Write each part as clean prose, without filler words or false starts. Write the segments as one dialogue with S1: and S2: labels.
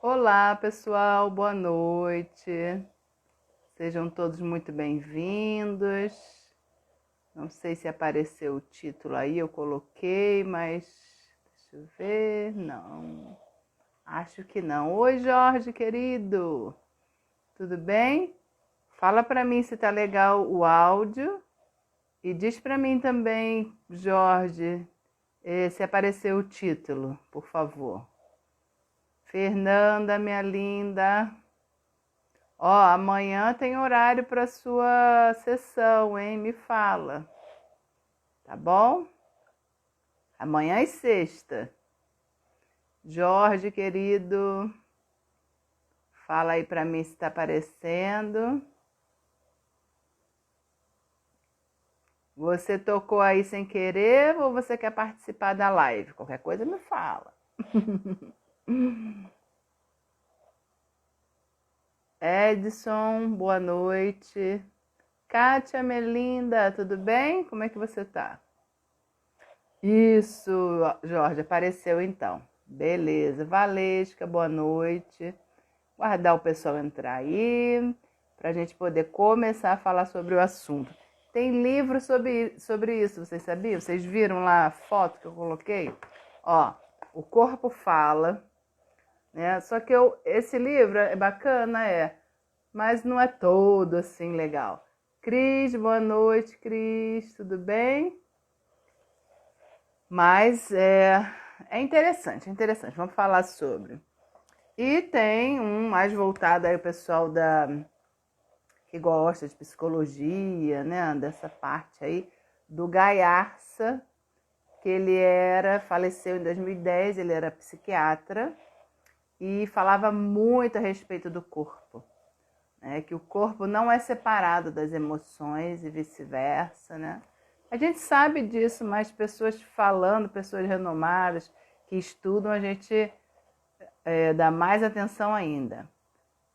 S1: Olá, pessoal, boa noite. Sejam todos muito bem-vindos. Não sei se apareceu o título aí, eu coloquei, mas deixa eu ver. Não, acho que não. Oi, Jorge, querido. Tudo bem? Fala para mim se tá legal o áudio e diz para mim também, Jorge, se apareceu o título, por favor. Fernanda, minha linda. Ó, amanhã tem horário para sua sessão, hein? Me fala, tá bom? Amanhã é sexta. Jorge, querido, fala aí para mim se tá aparecendo. Você tocou aí sem querer ou você quer participar da live? Qualquer coisa me fala. Edson, boa noite. Kátia, Melinda, tudo bem? Como é que você tá? Isso, Jorge, apareceu então. Beleza. Valesca, boa noite. Guardar o pessoal entrar aí, para a gente poder começar a falar sobre o assunto. Tem livro sobre isso, vocês sabiam? Vocês viram lá a foto que eu coloquei? Ó, O Corpo Fala, né? Só que esse livro é bacana, mas não é todo assim legal. Cris, boa noite, Cris, tudo bem? Mas é interessante, vamos falar sobre. E tem um mais voltado aí o pessoal que gosta de psicologia, né? Dessa parte aí, do Gaiarsa, que faleceu em 2010, ele era psiquiatra e falava muito a respeito do corpo, né? Que o corpo não é separado das emoções e vice-versa, né? A gente sabe disso, mas pessoas falando, pessoas renomadas que estudam, a gente dá mais atenção ainda.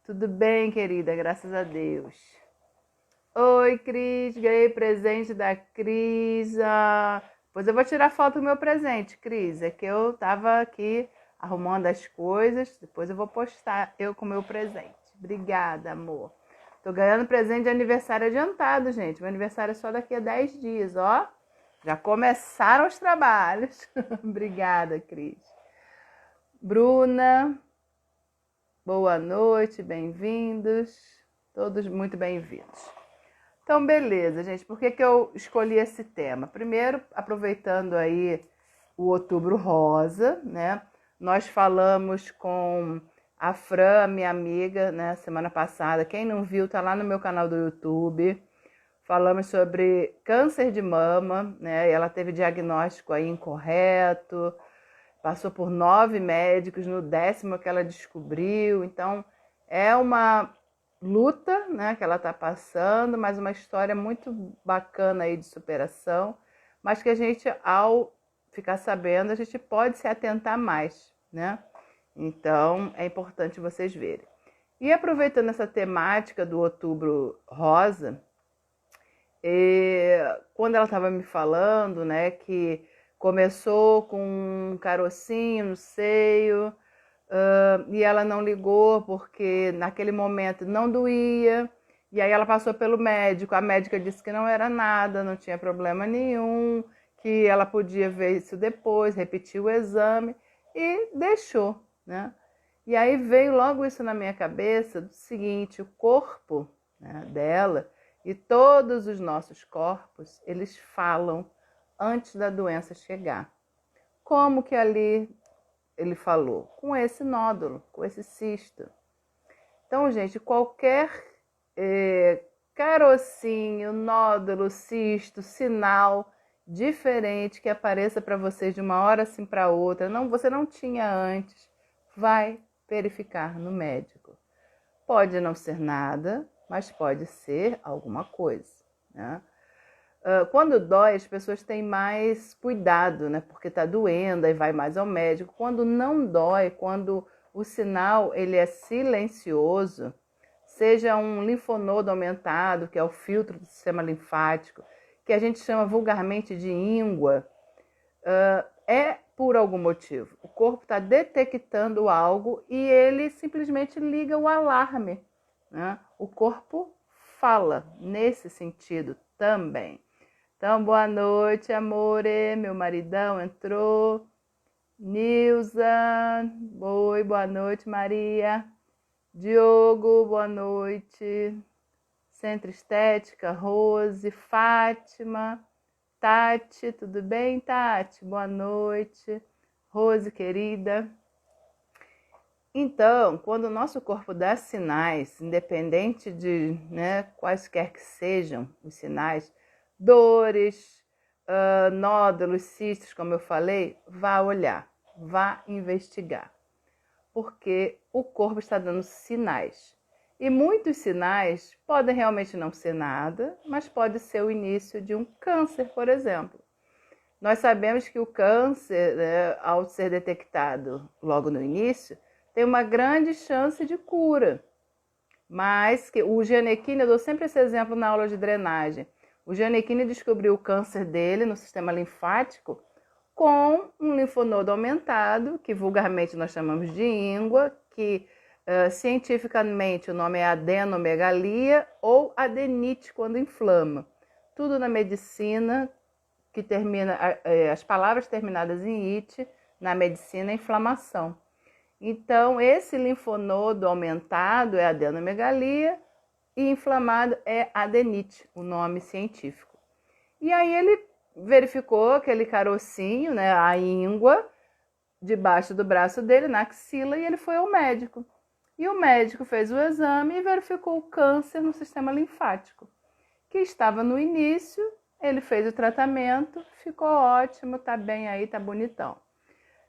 S1: Tudo bem, querida, graças a Deus. Oi, Cris, ganhei presente da Cris. Pois eu vou tirar foto do meu presente, Cris. É que eu tava aqui arrumando as coisas, depois eu vou postar eu com o meu presente. Obrigada, amor. Tô ganhando presente de aniversário adiantado, gente. Meu aniversário é só daqui a 10 dias, ó. Já começaram os trabalhos. Obrigada, Cris. Bruna, boa noite, bem-vindos. Todos muito bem-vindos. Então, beleza, gente. Por que eu escolhi esse tema? Primeiro, aproveitando aí o Outubro Rosa, né? Nós falamos com a Fran, minha amiga, né, semana passada. Quem não viu, tá lá no meu canal do YouTube. Falamos sobre câncer de mama, né? E ela teve diagnóstico aí incorreto, passou por 9 médicos, no 10º que ela descobriu. Então, é uma luta, né, que ela está passando, mas uma história muito bacana aí de superação, mas que a gente, ao ficar sabendo, a gente pode se atentar mais, né? Então, é importante vocês verem. E aproveitando essa temática do Outubro Rosa, quando ela estava me falando, né, que começou com um carocinho no seio, e ela não ligou porque naquele momento não doía, e aí ela passou pelo médico, a médica disse que não era nada, não tinha problema nenhum, que ela podia ver isso depois, repetir o exame, e deixou, né? E aí veio logo isso na minha cabeça, do seguinte, o corpo, né, dela e todos os nossos corpos, eles falam antes da doença chegar. Como que ali ele falou? Com esse nódulo, com esse cisto. Então, gente, qualquer carocinho, nódulo, cisto, sinal diferente que apareça para vocês de uma hora assim para outra, você não tinha antes, vai verificar no médico. Pode não ser nada, mas pode ser alguma coisa, né? Quando dói, as pessoas têm mais cuidado, né? Porque tá doendo, aí vai mais ao médico. Quando não dói, quando o sinal ele é silencioso, seja um linfonodo aumentado, que é o filtro do sistema linfático, que a gente chama vulgarmente de íngua, é por algum motivo. O corpo está detectando algo e ele simplesmente liga o alarme, né? O corpo fala nesse sentido também. Então, boa noite, amore. Meu maridão entrou. Nilza, oi, boa noite, Maria. Diogo, boa noite. Centro Estética, Rose, Fátima, Tati, tudo bem, Tati? Boa noite. Rose, querida. Então, quando o nosso corpo dá sinais, independente de, né, quaisquer que sejam os sinais, dores, nódulos, cistos, como eu falei, vá olhar, vá investigar, porque o corpo está dando sinais. E muitos sinais podem realmente não ser nada, mas pode ser o início de um câncer, por exemplo. Nós sabemos que o câncer, né, ao ser detectado logo no início, tem uma grande chance de cura. Mas que o Gianecchini, eu dou sempre esse exemplo na aula de drenagem. O Gianecchini descobriu o câncer dele no sistema linfático com um linfonodo aumentado, que vulgarmente nós chamamos de íngua, que cientificamente o nome é adenomegalia ou adenite quando inflama. Tudo na medicina que termina, as palavras terminadas em ite, na medicina é inflamação. Então, esse linfonodo aumentado é adenomegalia e inflamado é adenite, o nome científico. E aí ele verificou aquele carocinho, né, a íngua, debaixo do braço dele, na axila, e ele foi ao médico. E o médico fez o exame e verificou o câncer no sistema linfático, que estava no início, ele fez o tratamento, ficou ótimo, tá bem aí, tá bonitão.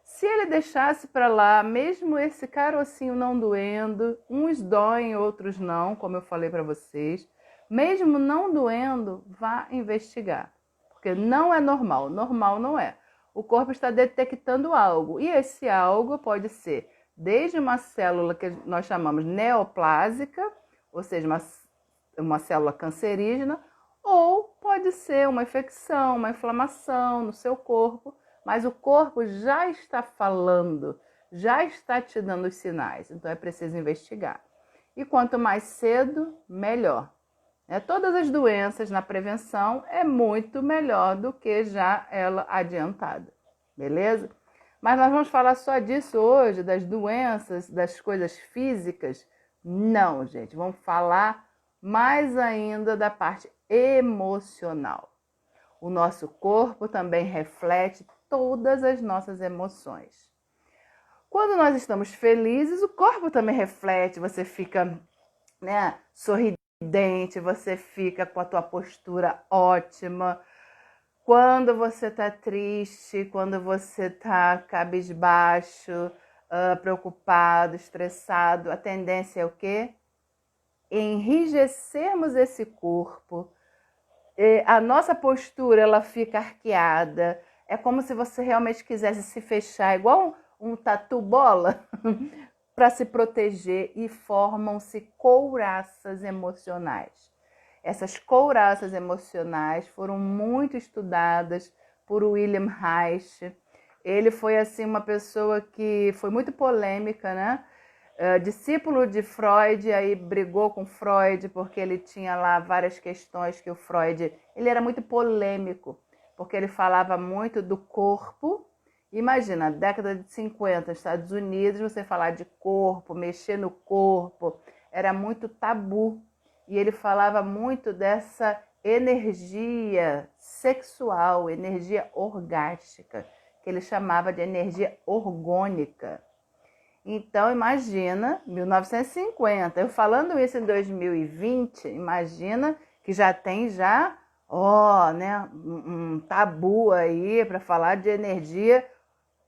S1: Se ele deixasse para lá, mesmo esse carocinho não doendo, uns doem, outros não, como eu falei para vocês, mesmo não doendo, vá investigar, porque não é normal, normal não é. O corpo está detectando algo, e esse algo pode ser desde uma célula que nós chamamos neoplásica, ou seja, uma célula cancerígena, ou pode ser uma infecção, uma inflamação no seu corpo, mas o corpo já está falando, já está te dando os sinais, então é preciso investigar. E quanto mais cedo, melhor. Todas as doenças na prevenção é muito melhor do que já ela adiantada, beleza? Mas nós vamos falar só disso hoje, das doenças, das coisas físicas? Não, gente, vamos falar mais ainda da parte emocional. O nosso corpo também reflete todas as nossas emoções. Quando nós estamos felizes, o corpo também reflete, você fica, né, sorridente, você fica com a tua postura ótima. Quando você está triste, quando você está cabisbaixo, preocupado, estressado, a tendência é o quê? Enrijecermos esse corpo. A nossa postura ela fica arqueada, é como se você realmente quisesse se fechar, igual um tatu bola, para se proteger, e formam-se couraças emocionais. Essas couraças emocionais foram muito estudadas por William Reich. Ele foi assim uma pessoa que foi muito polêmica, né? Discípulo de Freud, aí brigou com Freud porque ele tinha lá várias questões que o Freud, ele era muito polêmico, porque ele falava muito do corpo. Imagina, década de 50, Estados Unidos, você falar de corpo, mexer no corpo, era muito tabu. E ele falava muito dessa energia sexual, energia orgástica, que ele chamava de energia orgônica. Então, imagina, 1950, eu falando isso em 2020, imagina que já tem né, um tabu aí para falar de energia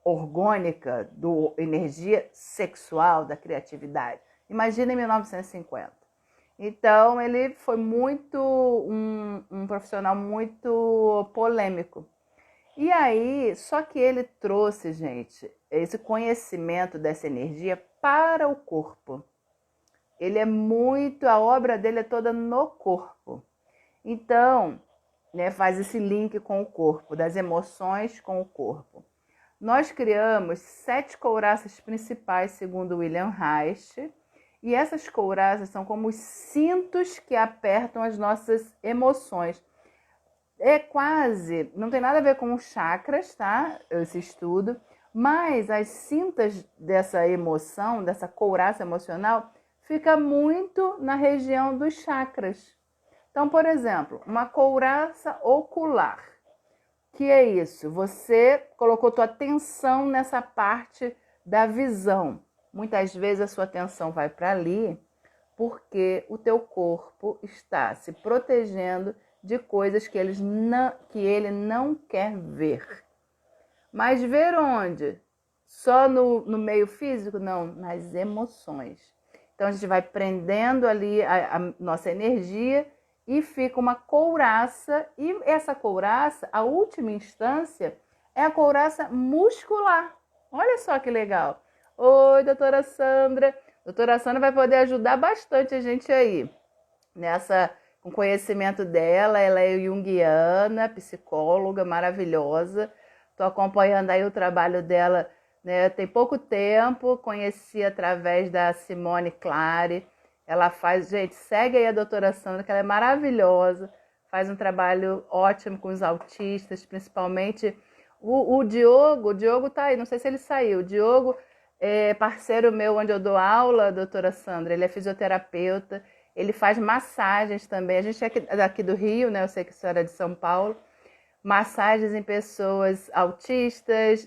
S1: orgânica, energia sexual, da criatividade. Imagina em 1950. Então, ele foi um profissional muito polêmico. E aí, só que ele trouxe, gente, esse conhecimento dessa energia para o corpo. A obra dele é toda no corpo. Então, né, faz esse link com o corpo, das emoções com o corpo. Nós criamos 7 couraças principais, segundo William Reich, e essas couraças são como os cintos que apertam as nossas emoções. É quase, não tem nada a ver com os chakras, tá? Esse estudo, mas as cintas dessa emoção, dessa couraça emocional, fica muito na região dos chakras. Então, por exemplo, uma couraça ocular. Que é isso? Você colocou tua atenção nessa parte da visão. Muitas vezes a sua atenção vai para ali porque o teu corpo está se protegendo de coisas que ele não quer ver. Mas ver onde? Só no meio físico? Não, nas emoções. Então a gente vai prendendo ali a nossa energia e fica uma couraça. E essa couraça, a última instância, é a couraça muscular. Olha só que legal. Oi, doutora Sandra. Doutora Sandra vai poder ajudar bastante a gente aí, com o conhecimento dela. Ela é junguiana, psicóloga maravilhosa. Estou acompanhando aí o trabalho dela, né? Tem pouco tempo, conheci através da Simone Clare. Ela faz, gente, segue aí a doutora Sandra, que ela é maravilhosa, faz um trabalho ótimo com os autistas, principalmente o Diogo tá aí, não sei se ele saiu. O Diogo é parceiro meu onde eu dou aula, doutora Sandra, ele é fisioterapeuta, ele faz massagens também. A gente é daqui do Rio, né? Eu sei que a senhora é de São Paulo. Massagens em pessoas autistas,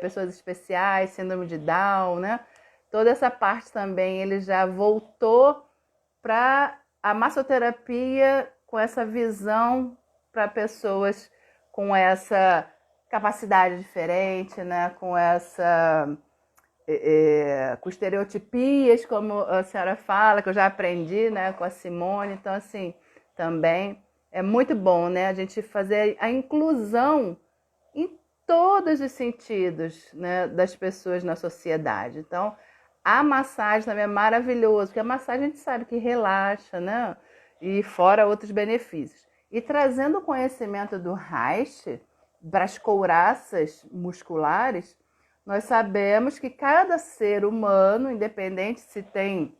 S1: pessoas especiais, síndrome de Down, né? Toda essa parte também ele já voltou para a massoterapia com essa visão para pessoas com essa capacidade diferente, né? Com estereotipias, como a senhora fala, que eu já aprendi, né, com a Simone. Então, assim, também é muito bom, né, a gente fazer a inclusão em todos os sentidos, né, das pessoas na sociedade. Então, a massagem também é maravilhoso, porque a massagem a gente sabe que relaxa, né, e fora outros benefícios. E trazendo o conhecimento do Reich para as couraças musculares, nós sabemos que cada ser humano, independente se tem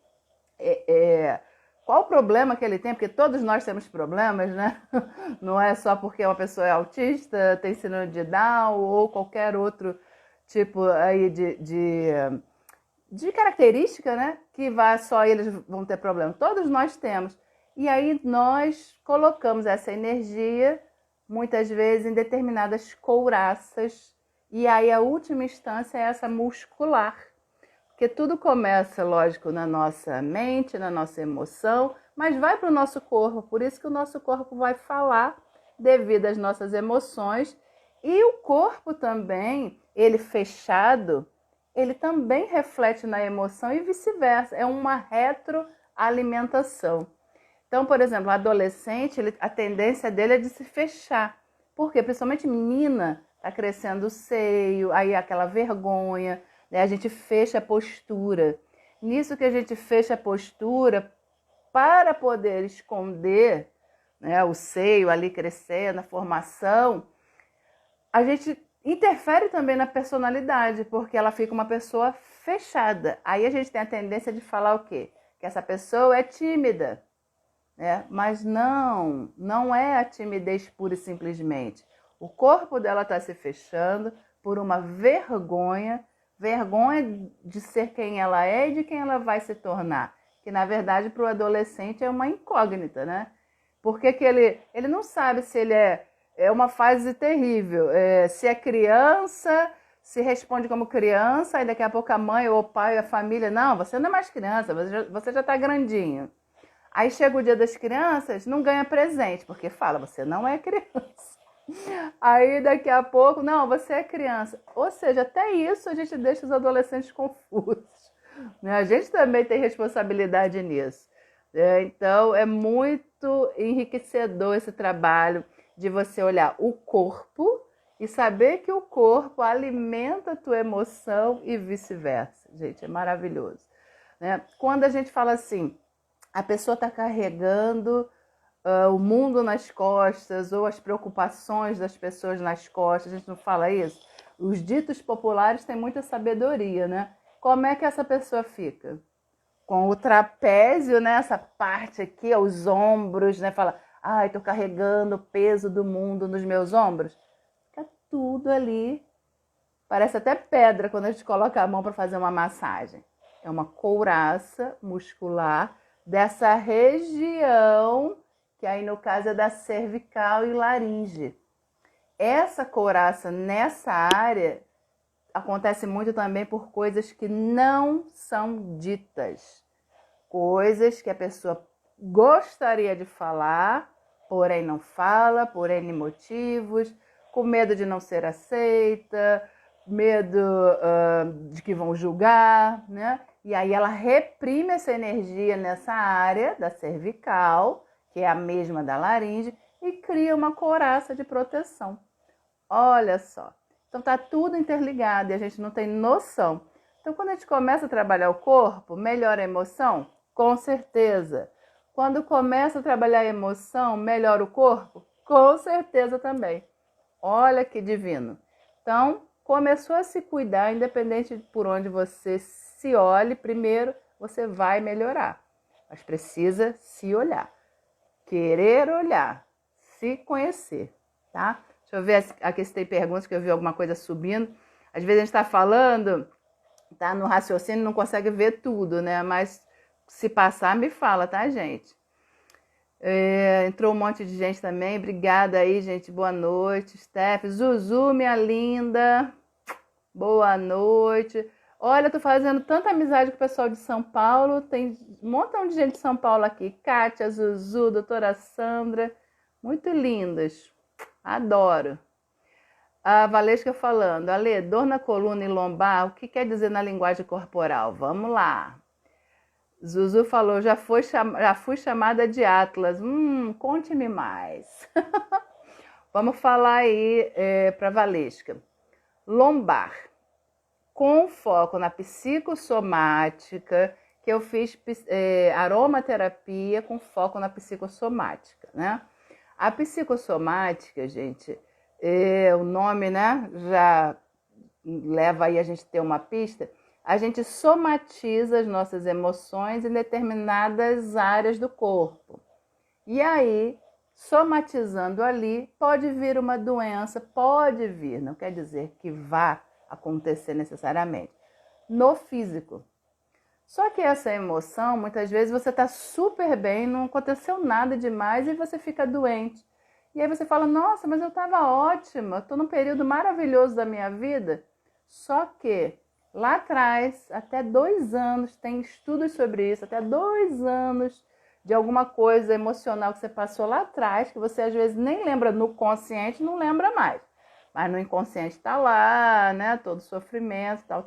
S1: qual o problema que ele tem, porque todos nós temos problemas, né? Não é só porque uma pessoa é autista, tem síndrome de Down ou qualquer outro tipo aí de característica, né? Que só eles vão ter problema. Todos nós temos. E aí nós colocamos essa energia, muitas vezes, em determinadas couraças. E aí a última instância é essa muscular. Porque tudo começa, lógico, na nossa mente, na nossa emoção, mas vai para o nosso corpo. Por isso que o nosso corpo vai falar devido às nossas emoções. E o corpo também, ele fechado, ele também reflete na emoção e vice-versa. É uma retroalimentação. Então, por exemplo, o adolescente, a tendência dele é de se fechar. Por quê? Principalmente menina, está crescendo o seio, aí aquela vergonha, né? A gente fecha a postura. Nisso que a gente fecha a postura, para poder esconder, né, o seio ali crescendo, a formação, a gente interfere também na personalidade, porque ela fica uma pessoa fechada. Aí a gente tem a tendência de falar o quê? Que essa pessoa é tímida. Mas não é a timidez pura e simplesmente. O corpo dela está se fechando por uma vergonha de ser quem ela é e de quem ela vai se tornar. Que, na verdade, para o adolescente é uma incógnita, né? Porque que ele não sabe se ele é uma fase terrível. Se é criança, se responde como criança, e daqui a pouco a mãe ou o pai ou a família, não, você não é mais criança, você já está grandinho. Aí chega o dia das crianças, não ganha presente, porque fala, você não é criança. Aí daqui a pouco, não, você é criança. Ou seja, até isso a gente deixa os adolescentes confusos. Né? A gente também tem responsabilidade nisso. Então é muito enriquecedor esse trabalho de você olhar o corpo e saber que o corpo alimenta a tua emoção e vice-versa. Gente, é maravilhoso. Né? Quando a gente fala assim, a pessoa está carregando o mundo nas costas ou as preocupações das pessoas nas costas, a gente não fala isso? Os ditos populares têm muita sabedoria, né? Como é que essa pessoa fica? Com o trapézio, né? Essa parte aqui, os ombros, né? Fala, ai, tô carregando o peso do mundo nos meus ombros. Fica tudo ali. Parece até pedra quando a gente coloca a mão para fazer uma massagem. É uma couraça muscular dessa região, que aí no caso é da cervical e laringe. Essa couraça nessa área acontece muito também por coisas que não são ditas. Coisas que a pessoa gostaria de falar, porém não fala, por N motivos, com medo de não ser aceita, medo de que vão julgar, né? E aí ela reprime essa energia nessa área da cervical, que é a mesma da laringe, e cria uma couraça de proteção. Olha só. Então tá tudo interligado e a gente não tem noção. Então quando a gente começa a trabalhar o corpo, melhora a emoção? Com certeza. Quando começa a trabalhar a emoção, melhora o corpo? Com certeza também. Olha que divino. Então, começou a se cuidar, independente de por onde você se olhe, primeiro você vai melhorar. Mas precisa se olhar. Querer olhar. Se conhecer, tá? Deixa eu ver aqui se tem perguntas, que eu vi alguma coisa subindo. Às vezes a gente está falando, tá no raciocínio, não consegue ver tudo, né? Mas se passar, me fala, tá, gente? Entrou um monte de gente também. Obrigada aí, gente. Boa noite. Steph, Zuzu, minha linda. Boa noite. Olha, eu tô fazendo tanta amizade com o pessoal de São Paulo. Tem um montão de gente de São Paulo aqui. Kátia, Zuzu, doutora Sandra. Muito lindas. Adoro. A Valesca falando. Ale, dor na coluna e lombar, o que quer dizer na linguagem corporal? Vamos lá. Zuzu falou, já fui chamada de Atlas. Conte-me mais. Vamos falar aí para Valesca. Lombar, com foco na psicossomática, que eu fiz aromaterapia com foco na psicossomática, né? A psicossomática, gente, o nome, né, já leva aí a gente ter uma pista. A gente somatiza as nossas emoções em determinadas áreas do corpo. E aí, somatizando ali, pode vir uma doença, pode vir, não quer dizer que vá acontecer necessariamente, no físico. Só que essa emoção, muitas vezes você está super bem, não aconteceu nada demais e você fica doente. E aí você fala, nossa, mas eu estava ótima, estou num período maravilhoso da minha vida. Só que lá atrás, até 2 anos, tem estudos sobre isso, até 2 anos de alguma coisa emocional que você passou lá atrás, que você às vezes nem lembra no consciente, não lembra mais. Mas no inconsciente está lá, né? Todo sofrimento, tal.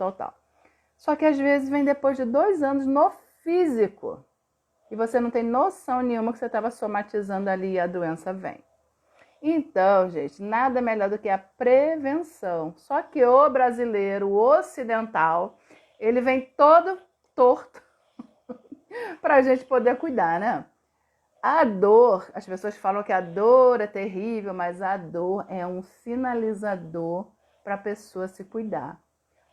S1: Só que às vezes vem depois de 2 anos no físico. E você não tem noção nenhuma que você estava somatizando ali e a doença vem. Então, gente, nada melhor do que a prevenção. Só que o brasileiro, o ocidental, ele vem todo torto para a gente poder cuidar, né? A dor, as pessoas falam que a dor é terrível, mas a dor é um sinalizador para a pessoa se cuidar.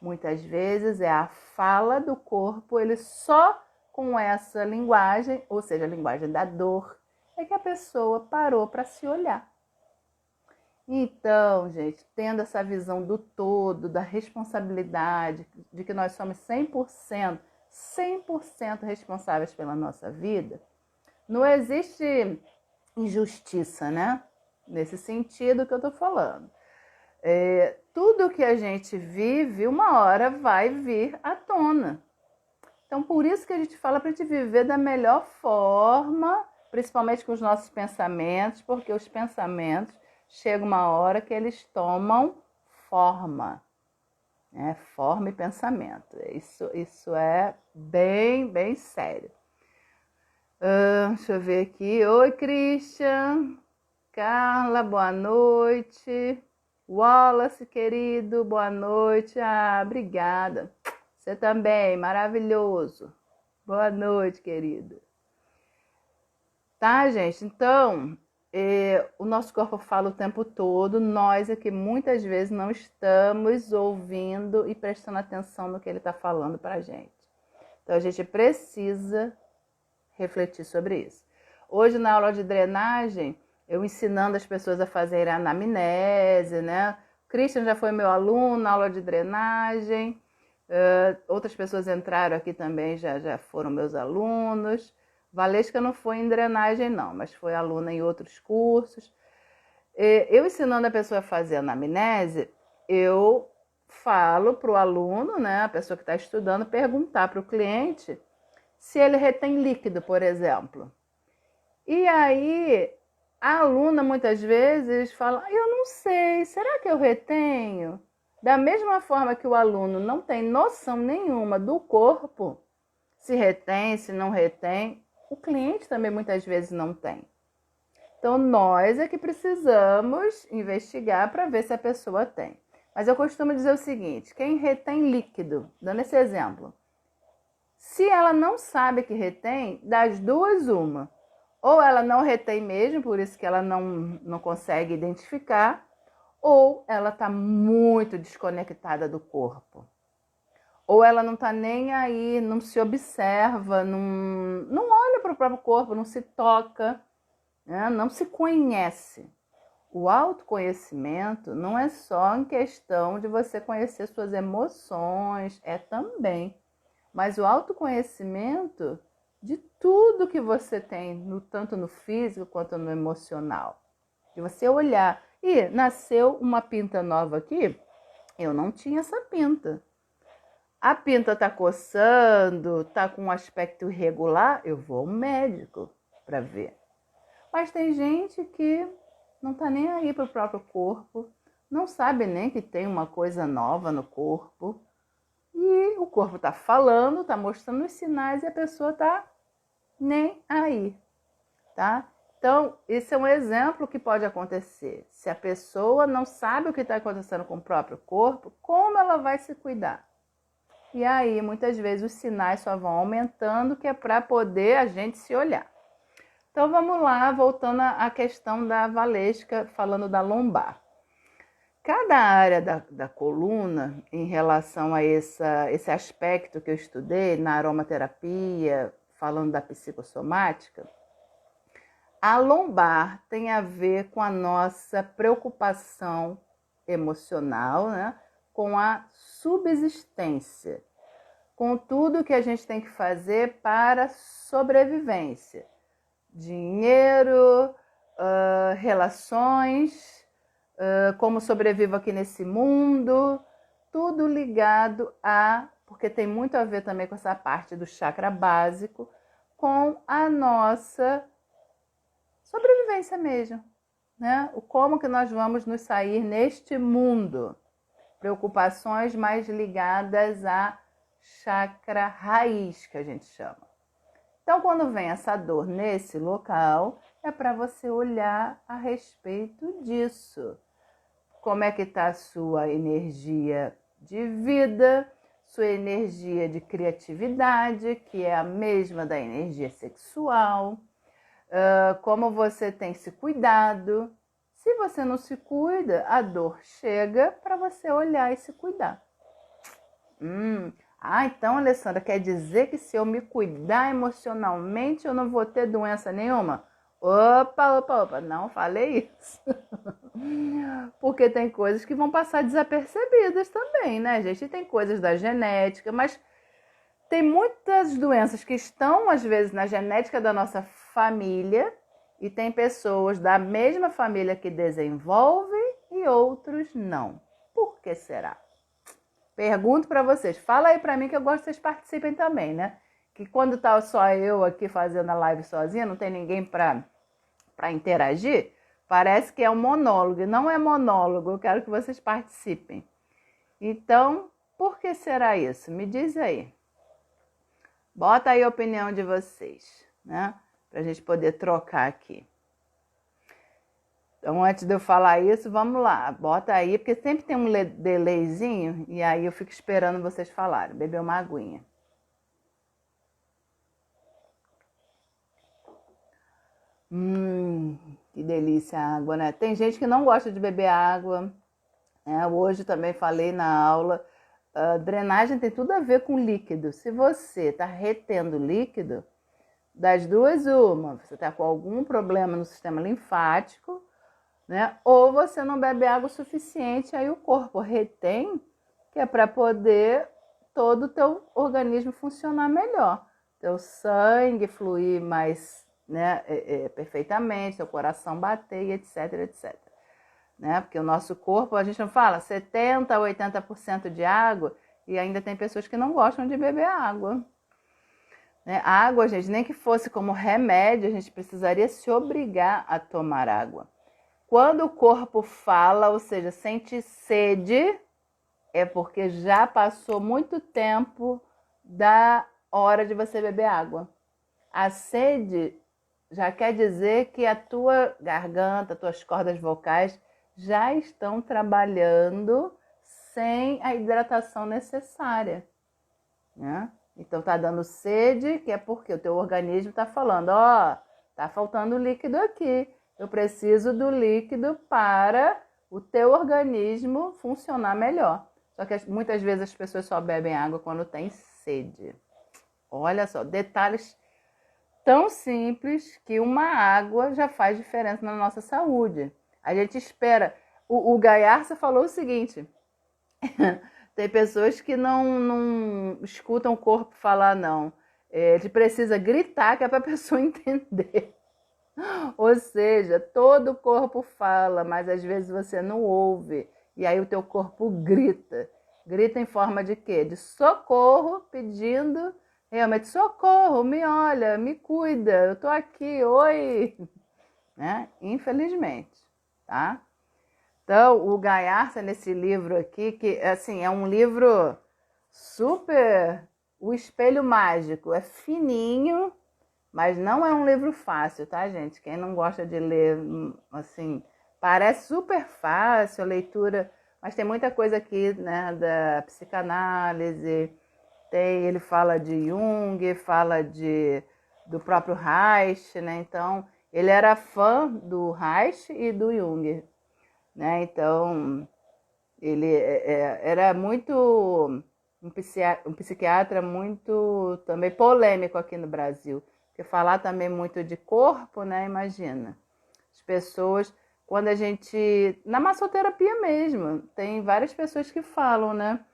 S1: Muitas vezes é a fala do corpo, ele só com essa linguagem, ou seja, a linguagem da dor, é que a pessoa parou para se olhar. Então, gente, tendo essa visão do todo, da responsabilidade, de que nós somos 100% responsáveis pela nossa vida, não existe injustiça, né? Nesse sentido que eu tô falando. Tudo que a gente vive, uma hora vai vir à tona. Então, por isso que a gente fala para a gente viver da melhor forma, principalmente com os nossos pensamentos, porque os pensamentos, chega uma hora que eles tomam forma, né? Forma e pensamento. Isso é bem sério. Deixa eu ver aqui. Oi, Christian. Carla, boa noite. Wallace, querido, boa noite. Obrigada. Você também, maravilhoso. Boa noite, querido. Tá, gente? Então, o nosso corpo fala o tempo todo, nós é que muitas vezes não estamos ouvindo e prestando atenção no que ele está falando para a gente. Então a gente precisa refletir sobre isso. Hoje na aula de drenagem, eu ensinando as pessoas a fazerem anamnese, né? Christian já foi meu aluno na aula de drenagem, outras pessoas entraram aqui também, já foram meus alunos. Valesca não foi em drenagem não, mas foi aluna em outros cursos. Eu ensinando a pessoa a fazer anamnese, eu falo para o aluno, né, a pessoa que está estudando, perguntar para o cliente se ele retém líquido, por exemplo. E aí, a aluna muitas vezes fala, eu não sei, será que eu retenho? Da mesma forma que o aluno não tem noção nenhuma do corpo, se retém, se não retém, o cliente também muitas vezes não tem. Então, nós é que precisamos investigar para ver se a pessoa tem. Mas eu costumo dizer o seguinte, quem retém líquido, dando esse exemplo, se ela não sabe que retém, das duas uma. Ou ela não retém mesmo, por isso que ela não consegue identificar, ou ela está muito desconectada do corpo. Ou ela não está nem aí, não se observa, não olha para o próprio corpo, não se toca, né? Não se conhece. O autoconhecimento não é só em questão de você conhecer suas emoções, é também. Mas o autoconhecimento de tudo que você tem, tanto no físico quanto no emocional. De você olhar. E nasceu uma pinta nova aqui, eu não tinha essa pinta. A pinta tá coçando, tá com um aspecto irregular, eu vou ao médico para ver. Mas tem gente que não tá nem aí pro próprio corpo, não sabe nem que tem uma coisa nova no corpo. E o corpo tá falando, tá mostrando os sinais e a pessoa tá nem aí, tá? Então, esse é um exemplo que pode acontecer. Se a pessoa não sabe o que está acontecendo com o próprio corpo, como ela vai se cuidar? E aí, muitas vezes, os sinais só vão aumentando, que é para poder a gente se olhar. Então, vamos lá, voltando à questão da Valesca, falando da lombar. Cada área da coluna, em relação a esse aspecto que eu estudei na aromaterapia, falando da psicossomática, a lombar tem a ver com a nossa preocupação emocional, né? Com a subsistência, com tudo que a gente tem que fazer para sobrevivência. Dinheiro, relações, como sobrevivo aqui nesse mundo, tudo ligado porque tem muito a ver também com essa parte do chakra básico, com a nossa sobrevivência mesmo, né? O como que nós vamos nos sair neste mundo. Preocupações mais ligadas a chakra raiz, que a gente chama. Então, quando vem essa dor nesse local, é para você olhar a respeito disso. Como é que está a sua energia de vida, sua energia de criatividade, que é a mesma da energia sexual, como você tem se cuidado. Se você não se cuida, a dor chega para você olhar e se cuidar. Então, Alessandra, quer dizer que se eu me cuidar emocionalmente, eu não vou ter doença nenhuma? Opa, não falei isso. Porque tem coisas que vão passar desapercebidas também, né, gente? Tem coisas da genética, mas tem muitas doenças que estão, às vezes, na genética da nossa família e tem pessoas da mesma família que desenvolvem e outros não. Por que será? Pergunto para vocês. Fala aí para mim que eu gosto que vocês participem também, né? Que quando tá só eu aqui fazendo a live sozinha, não tem ninguém para interagir, parece que é um monólogo. E não é monólogo, eu quero que vocês participem. Então, por que será isso? Me diz aí. Bota aí a opinião de vocês, né? Pra gente poder trocar aqui. Então, antes de eu falar isso, vamos lá. Bota aí, porque sempre tem um delayzinho e aí eu fico esperando vocês falarem. Beber uma aguinha. Que delícia a água, né? Tem gente que não gosta de beber água, né? Hoje também falei na aula, a drenagem tem tudo a ver com líquido. Se você está retendo líquido, das duas, uma, você está com algum problema no sistema linfático, né? Ou você não bebe água o suficiente, aí o corpo retém, que é para poder todo o teu organismo funcionar melhor. Teu sangue fluir mais, né, perfeitamente, seu coração bater e etc, etc. Né? Porque o nosso corpo, a gente não fala 70% a 80% de água, e ainda tem pessoas que não gostam de beber água. Né? Água, gente, nem que fosse como remédio, a gente precisaria se obrigar a tomar água. Quando o corpo fala, ou seja, sente sede, é porque já passou muito tempo da hora de você beber água. A sede já quer dizer que a tua garganta, tuas cordas vocais já estão trabalhando sem a hidratação necessária, né? Então tá dando sede, que é porque o teu organismo tá falando, ó, tá faltando líquido aqui. Eu preciso do líquido para o teu organismo funcionar melhor. Só que muitas vezes as pessoas só bebem água quando tem sede. Olha só, detalhes tão simples que uma água já faz diferença na nossa saúde. A gente espera. O Gaiarsa falou o seguinte: tem pessoas que não escutam o corpo falar, não. A gente precisa gritar que é para a pessoa entender. Ou seja, todo o corpo fala, mas às vezes você não ouve. E aí o teu corpo grita. Grita em forma de quê? De socorro, pedindo realmente socorro, me olha, me cuida, eu tô aqui, oi. Né? Infelizmente, tá? Então, o Gaiarsa, nesse livro aqui, que assim, é um livro super... O Espelho Mágico é fininho, mas não é um livro fácil, tá, gente? Quem não gosta de ler, assim, parece super fácil a leitura, mas tem muita coisa aqui, né, da psicanálise, ele fala de Jung, fala do próprio Reich, né? Então, ele era fã do Reich e do Jung, né? Então, ele era muito um psiquiatra muito também polêmico aqui no Brasil, porque falar também muito de corpo, né? Imagina, as pessoas, quando a gente, na massoterapia mesmo, tem várias pessoas que falam, né?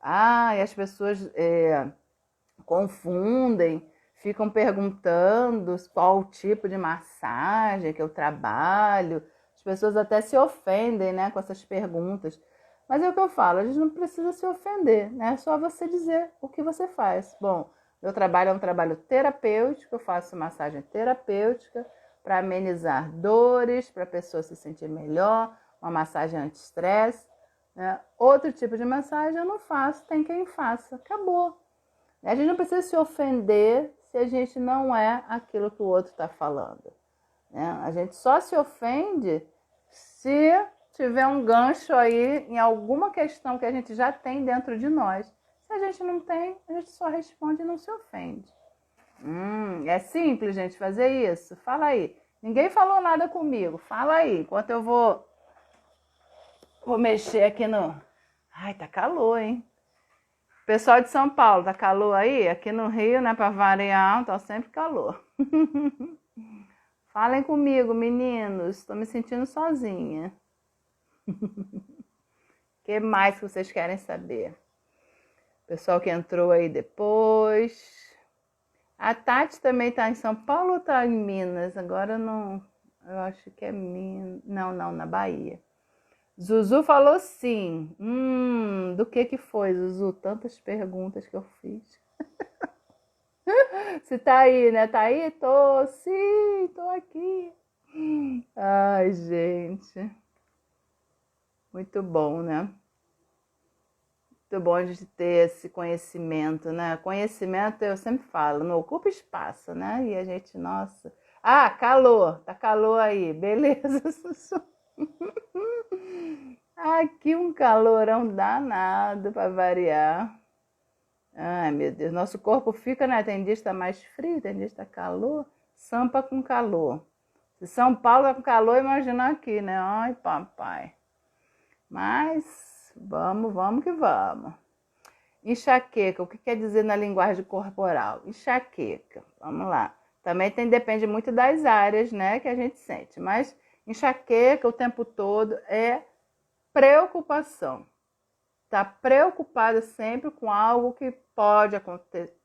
S1: E as pessoas confundem, ficam perguntando qual o tipo de massagem que eu trabalho. As pessoas até se ofendem, né, com essas perguntas. Mas é o que eu falo, a gente não precisa se ofender, né? É só você dizer o que você faz. Bom, meu trabalho é um trabalho terapêutico, eu faço massagem terapêutica para amenizar dores, para a pessoa se sentir melhor, uma massagem anti-estresse. Né? Outro tipo de massagem eu não faço, tem quem faça. Acabou. A gente não precisa se ofender se a gente não é aquilo que o outro está falando. Né? A gente só se ofende se tiver um gancho aí em alguma questão que a gente já tem dentro de nós. Se a gente não tem, a gente só responde e não se ofende. É simples, gente, fazer isso? Fala aí. Ninguém falou nada comigo. Fala aí, enquanto eu vou mexer aqui no... Ai, tá calor, hein? Pessoal de São Paulo, tá calor aí? Aqui no Rio, né, para variar, tá sempre calor. Falem comigo, meninos. Estou me sentindo sozinha. O que mais que vocês querem saber? Pessoal que entrou aí depois. A Tati também tá em São Paulo ou tá em Minas? Agora não... Eu acho que é Minas... Não, na Bahia. Zuzu falou sim. Do que foi, Zuzu? Tantas perguntas que eu fiz. Você tá aí, né? Tá aí? Tô, sim, tô aqui. Ai, gente. Muito bom, né? Muito bom a gente ter esse conhecimento, né? Conhecimento, eu sempre falo, não ocupa espaço, né? E a gente, nossa... calor. Tá calor aí. Beleza, Zuzu. Aqui um calorão danado para variar. Ai, meu Deus, nosso corpo fica, né? Tem dia que está mais frio, tem dia que está calor. Sampa com calor. Se São Paulo tá com calor, imagina aqui, né? Ai, papai. Mas vamos que vamos. Enxaqueca, o que quer dizer na linguagem corporal? Enxaqueca, vamos lá. Também depende muito das áreas, né, que a gente sente. Mas enxaqueca o tempo todo é preocupação. Tá preocupada sempre com algo que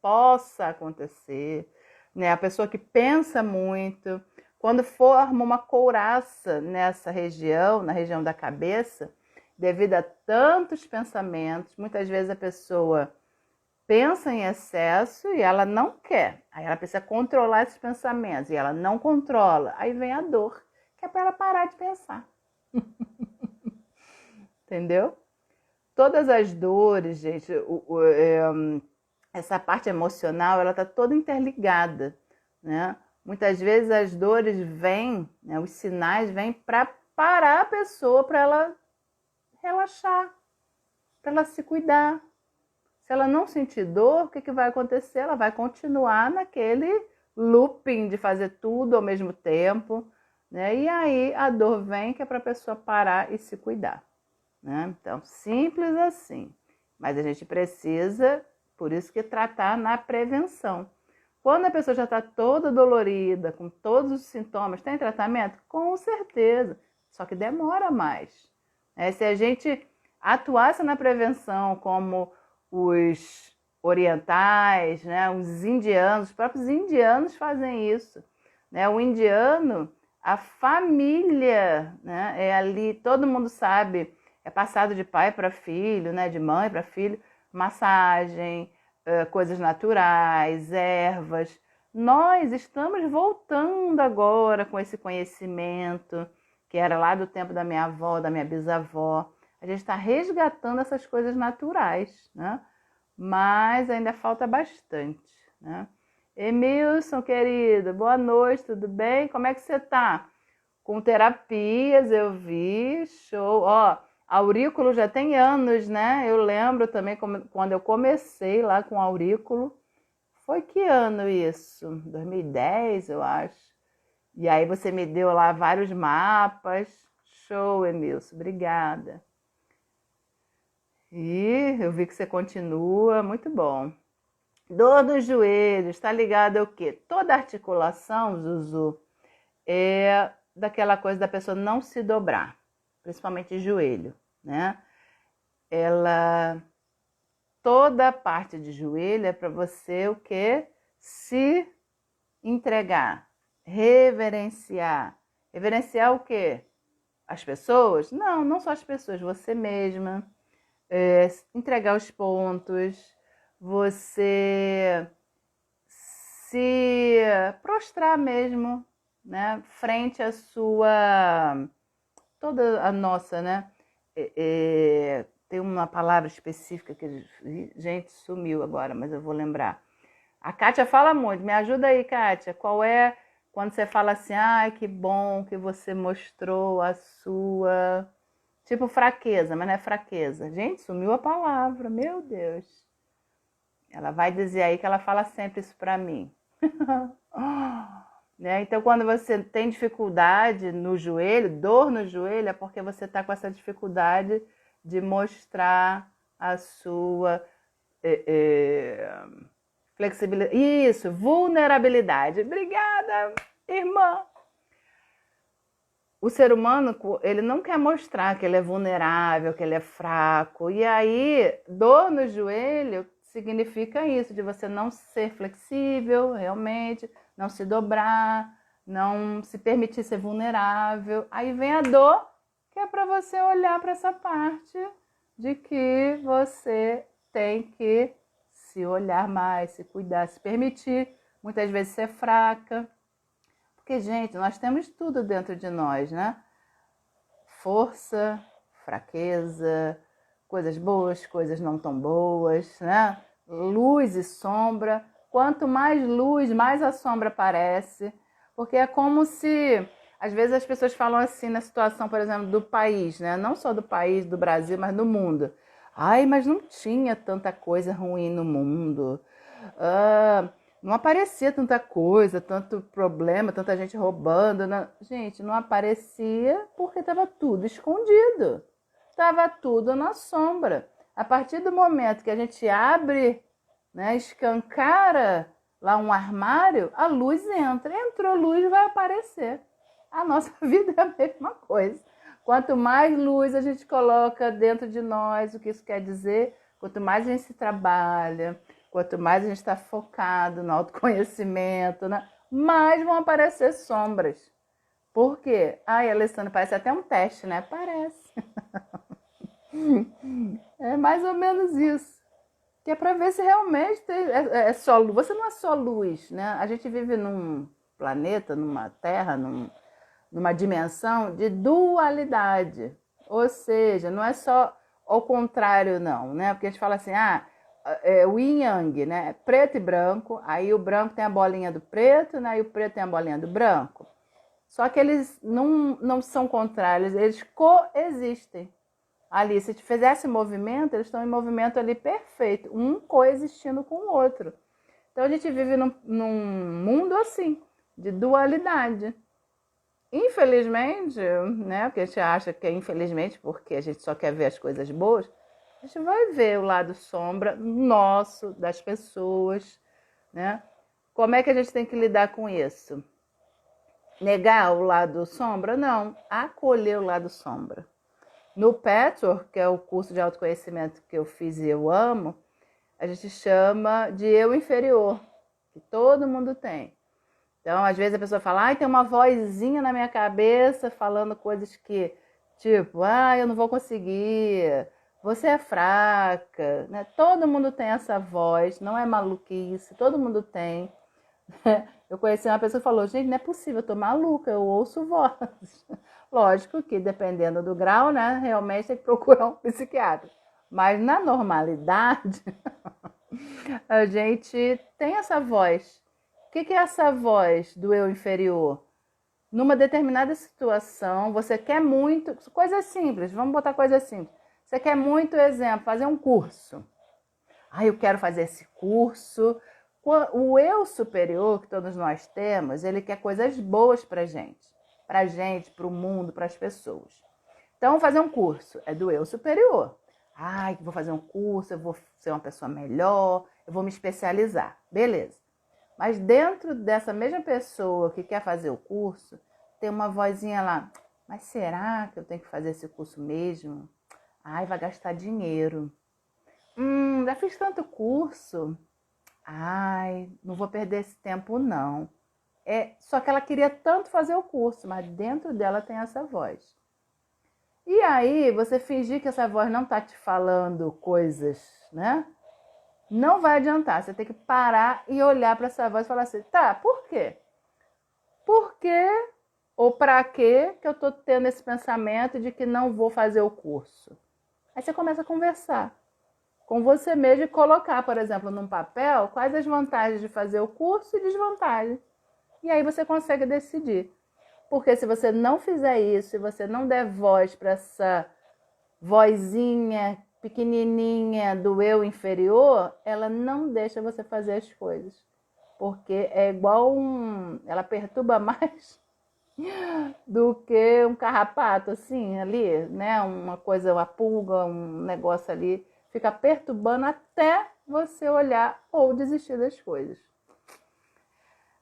S1: possa acontecer, né? A pessoa que pensa muito, quando forma uma couraça nessa região, na região da cabeça, devido a tantos pensamentos, muitas vezes a pessoa pensa em excesso e ela não quer. Aí ela precisa controlar esses pensamentos e ela não controla. Aí vem a dor, que é para ela parar de pensar. Entendeu? Todas as dores, gente, essa parte emocional, ela está toda interligada, né? Muitas vezes as dores vêm, né, os sinais vêm para parar a pessoa, para ela relaxar, para ela se cuidar. Se ela não sentir dor, o que vai acontecer? Ela vai continuar naquele looping de fazer tudo ao mesmo tempo, né? E aí a dor vem que é para a pessoa parar e se cuidar, né? Então, simples assim. Mas a gente precisa, por isso que tratar na prevenção. Quando a pessoa já está toda dolorida, com todos os sintomas, tem tratamento? Com certeza, só que demora mais. Se a gente atuasse na prevenção como os orientais, né, os indianos, os próprios indianos fazem isso, né? O indiano, a família, né, é ali, todo mundo sabe, é passado de pai para filho, né, de mãe para filho, massagem, coisas naturais, ervas. Nós estamos voltando agora com esse conhecimento que era lá do tempo da minha avó, da minha bisavó. A gente está resgatando essas coisas naturais, né? Mas ainda falta bastante, né? Emilson, querido, boa noite, tudo bem? Como é que você tá? Com terapias, eu vi, show. Ó, aurículo já tem anos, né? Eu lembro também quando eu comecei lá com aurículo. Foi que ano isso? 2010, eu acho. E aí você me deu lá vários mapas. Show, Emilson, obrigada. E eu vi que você continua, muito bom. Dor nos joelhos, está ligado ao quê? Toda articulação, Zuzu, é daquela coisa da pessoa não se dobrar, principalmente joelho, né? Toda a parte de joelho é para você o quê? Se entregar, reverenciar. Reverenciar o quê? As pessoas? Não, não só as pessoas, você mesma. Entregar os pontos, você se prostrar mesmo, né? Frente à sua... Toda a nossa, né? Tem uma palavra específica que, gente, sumiu agora, mas eu vou lembrar. A Kátia fala muito, me ajuda aí, Kátia. Qual é quando você fala assim, ai, que bom que você mostrou a sua... Tipo fraqueza, mas não é fraqueza. Gente, sumiu a palavra, meu Deus. Ela vai dizer aí que ela fala sempre isso pra mim. Né? Então, quando você tem dificuldade no joelho, dor no joelho, é porque você está com essa dificuldade de mostrar a sua flexibilidade. Isso, vulnerabilidade. Obrigada, irmã. O ser humano, ele não quer mostrar que ele é vulnerável, que ele é fraco. E aí, dor no joelho significa isso, de você não ser flexível, realmente, não se dobrar, não se permitir ser vulnerável. Aí vem a dor, que é para você olhar para essa parte de que você tem que se olhar mais, se cuidar, se permitir, muitas vezes ser fraca. Porque, gente, nós temos tudo dentro de nós, né? Força, fraqueza, coisas boas, coisas não tão boas, né? Luz e sombra. Quanto mais luz, mais a sombra aparece. Porque é como se... Às vezes as pessoas falam assim na situação, por exemplo, do país, né? Não só do país, do Brasil, mas do mundo. Ai, mas não tinha tanta coisa ruim no mundo. Não aparecia tanta coisa, tanto problema, tanta gente roubando. Gente, não aparecia porque estava tudo escondido. Estava tudo na sombra. A partir do momento que a gente abre, né, escancara lá um armário, a luz entra. Entrou luz, vai aparecer. A nossa vida é a mesma coisa. Quanto mais luz a gente coloca dentro de nós, o que isso quer dizer? Quanto mais a gente se trabalha, quanto mais a gente está focado no autoconhecimento, né? Mais vão aparecer sombras. Por quê? Ai, Alessandra, parece até um teste, né? Parece. É mais ou menos isso. Que é para ver se realmente é só luz. Você não é só luz, né? A gente vive num planeta, numa terra, numa dimensão de dualidade. Ou seja, não é só ao contrário, não, né? Porque a gente fala assim, o yin yang, né? Preto e branco, aí o branco tem a bolinha do preto, né? E o preto tem a bolinha do branco. Só que eles não são contrários, eles coexistem. Ali, se te fizesse movimento, eles estão em movimento ali perfeito, um coexistindo com o outro. Então a gente vive num mundo assim, de dualidade. Infelizmente, né, porque a gente acha que é infelizmente porque a gente só quer ver as coisas boas, a gente vai ver o lado sombra nosso, das pessoas, né? Como é que a gente tem que lidar com isso? Negar o lado sombra? Não, acolher o lado sombra. No Patchwork, que é o curso de autoconhecimento que eu fiz e eu amo, a gente chama de eu inferior, que todo mundo tem. Então, às vezes a pessoa fala, tem uma vozinha na minha cabeça falando coisas que, tipo, eu não vou conseguir, você é fraca, né? Todo mundo tem essa voz, não é maluquice, todo mundo tem. Eu conheci uma pessoa que falou, gente, não é possível, eu tô maluca, eu ouço vozes. Lógico que dependendo do grau, né, realmente tem que procurar um psiquiatra. Mas na normalidade, a gente tem essa voz. O que é essa voz do eu inferior? Numa determinada situação, você quer muito, coisas simples, vamos botar coisas simples. Você quer muito, exemplo, fazer um curso. Eu quero fazer esse curso. O eu superior que todos nós temos, ele quer coisas boas para gente, para o mundo, para as pessoas. Então, fazer um curso é do eu superior. Vou fazer um curso, eu vou ser uma pessoa melhor, eu vou me especializar. Beleza. Mas dentro dessa mesma pessoa que quer fazer o curso, tem uma vozinha lá, mas será que eu tenho que fazer esse curso mesmo? Vai gastar dinheiro. Já fiz tanto curso. Não vou perder esse tempo não. Só que ela queria tanto fazer o curso, mas dentro dela tem essa voz. E aí, você fingir que essa voz não tá te falando coisas, né? Não vai adiantar, você tem que parar e olhar para essa voz e falar assim, por quê? Por quê ou para quê que eu tô tendo esse pensamento de que não vou fazer o curso? Aí você começa a conversar com você mesmo e colocar, por exemplo, num papel, quais as vantagens de fazer o curso e desvantagens. E aí você consegue decidir. Porque se você não fizer isso, se você não der voz para essa vozinha pequenininha do eu inferior, ela não deixa você fazer as coisas. Porque é igual ela perturba mais do que um carrapato, assim, ali, né? Uma coisa, uma pulga, um negócio ali, fica perturbando até você olhar ou desistir das coisas.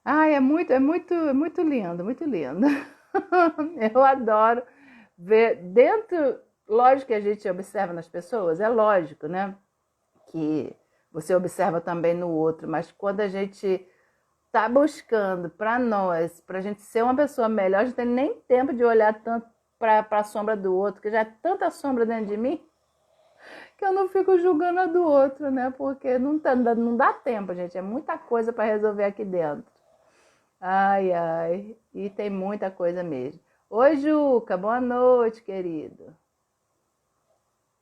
S1: É muito lindo, muito lindo. Eu adoro ver dentro, lógico que a gente observa nas pessoas, é lógico, né? Que você observa também no outro, mas quando a gente tá buscando para nós, pra gente ser uma pessoa melhor, a gente tem nem tempo de olhar tanto para a sombra do outro, que já é tanta sombra dentro de mim, que eu não fico julgando a do outro, né? Porque não dá tempo, gente, é muita coisa para resolver aqui dentro. E tem muita coisa mesmo. Oi, Juca, boa noite, querido.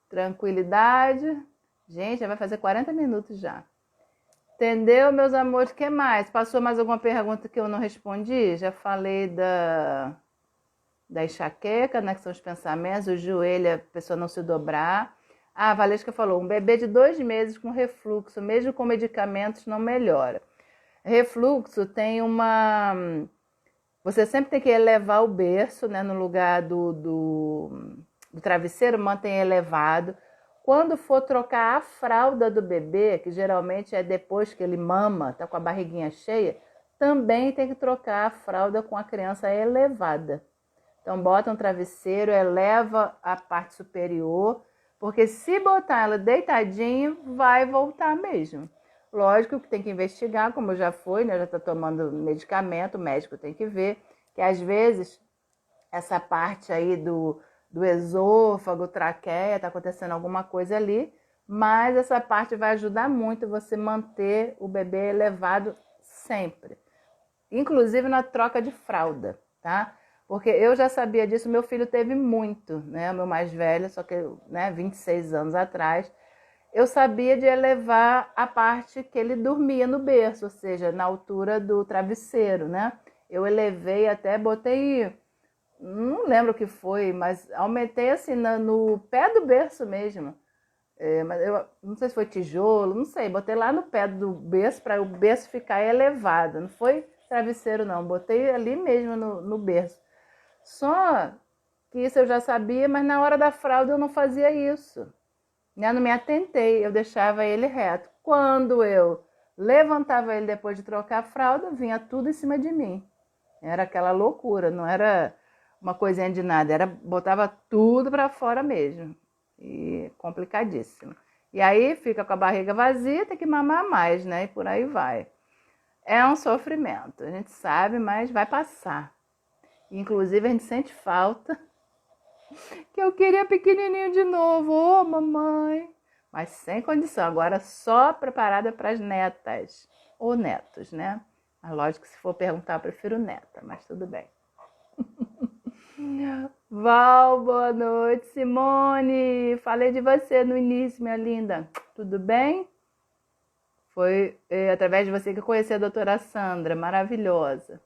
S1: Tranquilidade. Gente, já vai fazer 40 minutos já. Entendeu, meus amores? O que mais? Passou mais alguma pergunta que eu não respondi? Já falei da enxaqueca, né? Que são os pensamentos, o joelho, a pessoa não se dobrar. A Valesca falou, um bebê de 2 meses com refluxo, mesmo com medicamentos, não melhora. Refluxo tem uma... Você sempre tem que elevar o berço, né, no lugar do travesseiro, mantém elevado. Quando for trocar a fralda do bebê, que geralmente é depois que ele mama, tá com a barriguinha cheia, também tem que trocar a fralda com a criança elevada. Então bota um travesseiro, eleva a parte superior, porque se botar ela deitadinho, vai voltar mesmo. Lógico que tem que investigar, como já foi, né? Já está tomando medicamento, o médico tem que ver, que às vezes essa parte aí do esôfago, traqueia, está acontecendo alguma coisa ali, mas essa parte vai ajudar muito você manter o bebê elevado sempre. Inclusive na troca de fralda, tá? Porque eu já sabia disso, meu filho teve muito, né? O meu mais velho, só que, né, 26 anos atrás, eu sabia de elevar a parte que ele dormia no berço, ou seja, na altura do travesseiro, né? Eu elevei até, botei, não lembro o que foi, mas aumentei assim no pé do berço mesmo. Mas eu não sei se foi tijolo, não sei, botei lá no pé do berço para o berço ficar elevado, não foi travesseiro não, botei ali mesmo no berço. Só que isso eu já sabia, mas na hora da fralda eu não fazia isso. Eu não me atentei, eu deixava ele reto. Quando eu levantava ele depois de trocar a fralda, vinha tudo em cima de mim. Era aquela loucura, não era uma coisinha de nada, era botava tudo para fora mesmo. E complicadíssimo. E aí fica com a barriga vazia, tem que mamar mais, né? E por aí vai. É um sofrimento, a gente sabe, mas vai passar. Inclusive a gente sente falta, que eu queria pequenininho de novo, ô mamãe. Mas sem condição, agora só preparada para as netas, ou netos, né? Mas lógico que se for perguntar, eu prefiro neta, mas tudo bem. Val, boa noite. Simone, falei de você no início, minha linda. Tudo bem? Foi através de você que eu conheci a doutora Sandra, maravilhosa.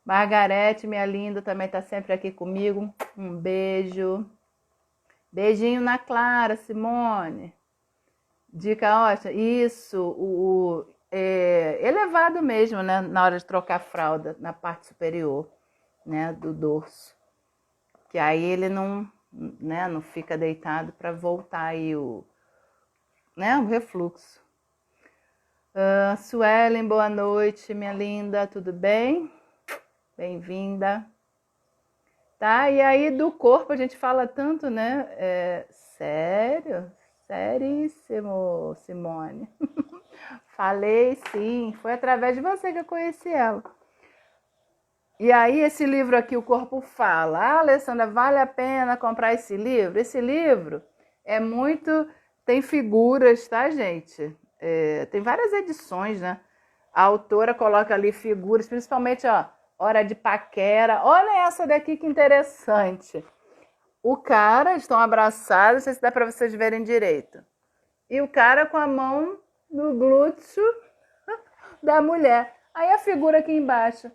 S1: Margarete, minha linda, também está sempre aqui comigo. Um beijo. Beijinho na Clara, Simone. Dica ótima. Isso, elevado mesmo, né? Na hora de trocar a fralda, na parte superior, né? Do dorso. Que aí ele não, né? Não fica deitado para voltar aí o refluxo. Suelen, boa noite, minha linda, tudo bem? Bem-vinda. Tá, e aí do corpo a gente fala tanto, né? Sério? Seríssimo, Simone. Falei sim, foi através de você que eu conheci ela. E aí esse livro aqui, O Corpo Fala. Ah, Alessandra, vale a pena comprar esse livro? Esse livro é muito... Tem figuras, tá, gente? Tem várias edições, né? A autora coloca ali figuras, principalmente, ó, hora de paquera. Olha essa daqui que interessante. O cara, estão abraçados, não sei se dá para vocês verem direito. E o cara com a mão no glúteo da mulher. Aí a figura aqui embaixo.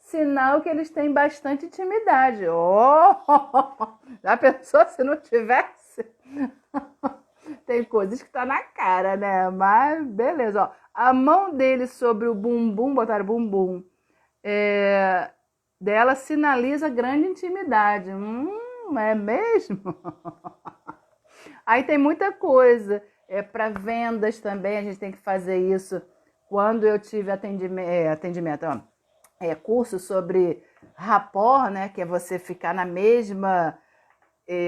S1: Sinal que eles têm bastante intimidade. Oh! Já pensou se não tivesse? Tem coisas que tá na cara, né? Mas beleza, ó. A mão dele sobre o bumbum, botaram bumbum, dela sinaliza grande intimidade. É mesmo? Aí tem muita coisa. Para vendas também, a gente tem que fazer isso. Quando eu tive atendimento, curso sobre rapport, né? Que é você ficar na mesma...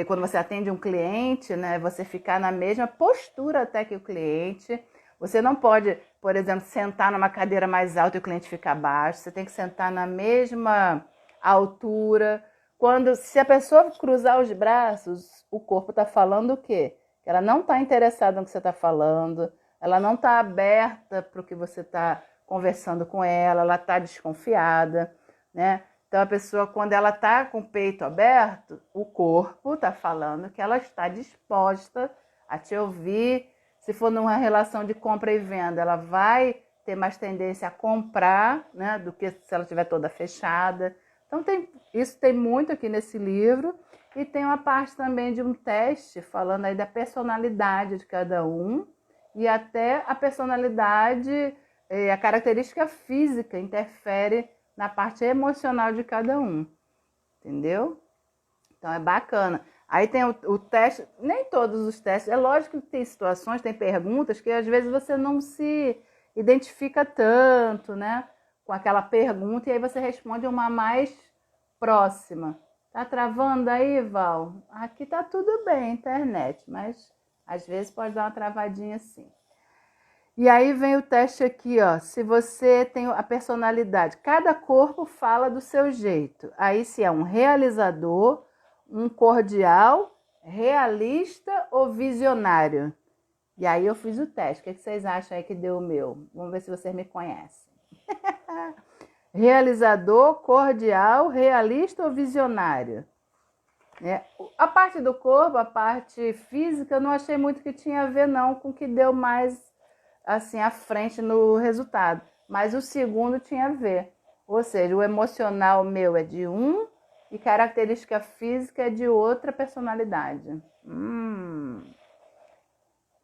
S1: Quando você atende um cliente, né? Você ficar na mesma postura até que o cliente. Você não pode, por exemplo, sentar numa cadeira mais alta e o cliente ficar baixo. Você tem que sentar na mesma altura. Se a pessoa cruzar os braços, o corpo está falando o quê? Ela não está interessada no que você está falando, ela não está aberta para o que você está conversando com ela está desconfiada, né? Então a pessoa, quando ela está com o peito aberto, o corpo está falando que ela está disposta a te ouvir. Se for numa relação de compra e venda, ela vai ter mais tendência a comprar, né, do que se ela estiver toda fechada. Então isso tem muito aqui nesse livro. E tem uma parte também de um teste falando aí da personalidade de cada um e até a personalidade a característica física interfere na parte emocional de cada um, entendeu? Então é bacana. Aí tem o teste, nem todos os testes, é lógico que tem situações, tem perguntas que às vezes você não se identifica tanto, né, com aquela pergunta, e aí você responde uma mais próxima. Tá travando aí, Val? Aqui tá tudo bem, internet, mas às vezes pode dar uma travadinha assim. E aí vem o teste aqui, ó. Se você tem a personalidade, cada corpo fala do seu jeito. Aí se é um realizador, um cordial, realista ou visionário. E aí eu fiz o teste. O que vocês acham aí que deu o meu? Vamos ver se vocês me conhecem. Realizador, cordial, realista ou visionário? A parte do corpo, a parte física, eu não achei muito que tinha a ver não com o que deu mais assim à frente no resultado. Mas o segundo tinha a ver. Ou seja, o emocional meu é de um e característica física é de outra personalidade.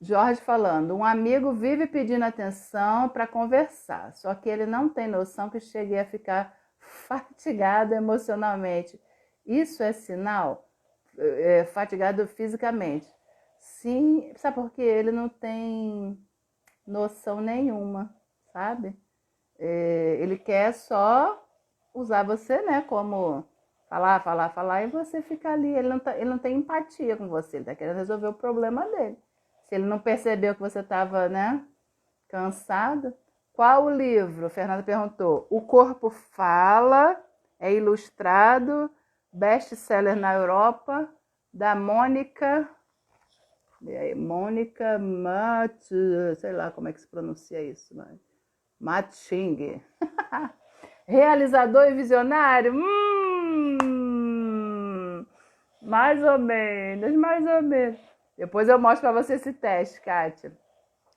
S1: Jorge falando, um amigo vive pedindo atenção para conversar, só que ele não tem noção que cheguei a ficar fatigado emocionalmente. Isso é sinal? Fatigado fisicamente. Sim, sabe por quê? Ele não tem noção nenhuma, sabe? Ele quer só usar você, né, como falar, e você fica ali. Ele não tem empatia com você, ele tá querendo resolver o problema dele. Se ele não percebeu que você estava, né, cansado. Qual o livro? O Fernando perguntou. O Corpo Fala, é ilustrado, best-seller na Europa, da Mônica sei lá como é que se pronuncia isso, mas Matching. Realizador e visionário? Mais ou menos, mais ou menos. Depois eu mostro para você esse teste, Kátia.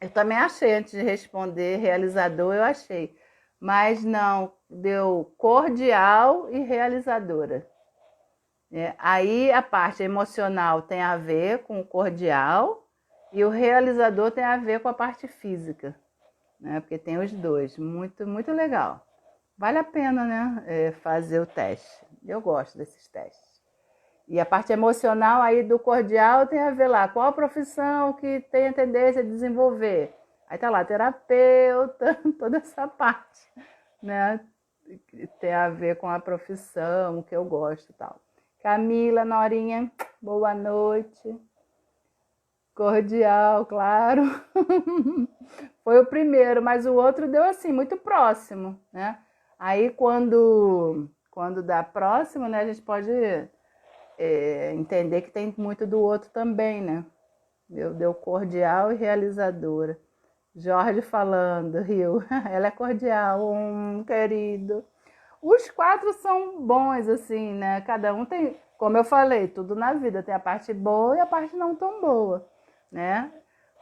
S1: Eu também achei, antes de responder, realizador, eu achei. Mas não, deu cordial e realizadora. Aí a parte emocional tem a ver com o cordial e o realizador tem a ver com a parte física, né? Porque tem os dois. Muito, muito legal. Vale a pena, né, fazer o teste. Eu gosto desses testes. E a parte emocional aí do cordial tem a ver lá, qual a profissão que tem a tendência a desenvolver. Aí tá lá, terapeuta, toda essa parte, né? Tem a ver com a profissão, o que eu gosto e tal. Camila, Norinha, boa noite. Cordial, claro. Foi o primeiro, mas o outro deu assim, muito próximo, né? Aí quando dá próximo, né, a gente pode entender que tem muito do outro também, né? Deu cordial e realizadora. Jorge falando, Rio, ela é cordial, querido. Os 4 são bons, assim, né? Cada um tem, como eu falei, tudo na vida tem a parte boa e a parte não tão boa, né?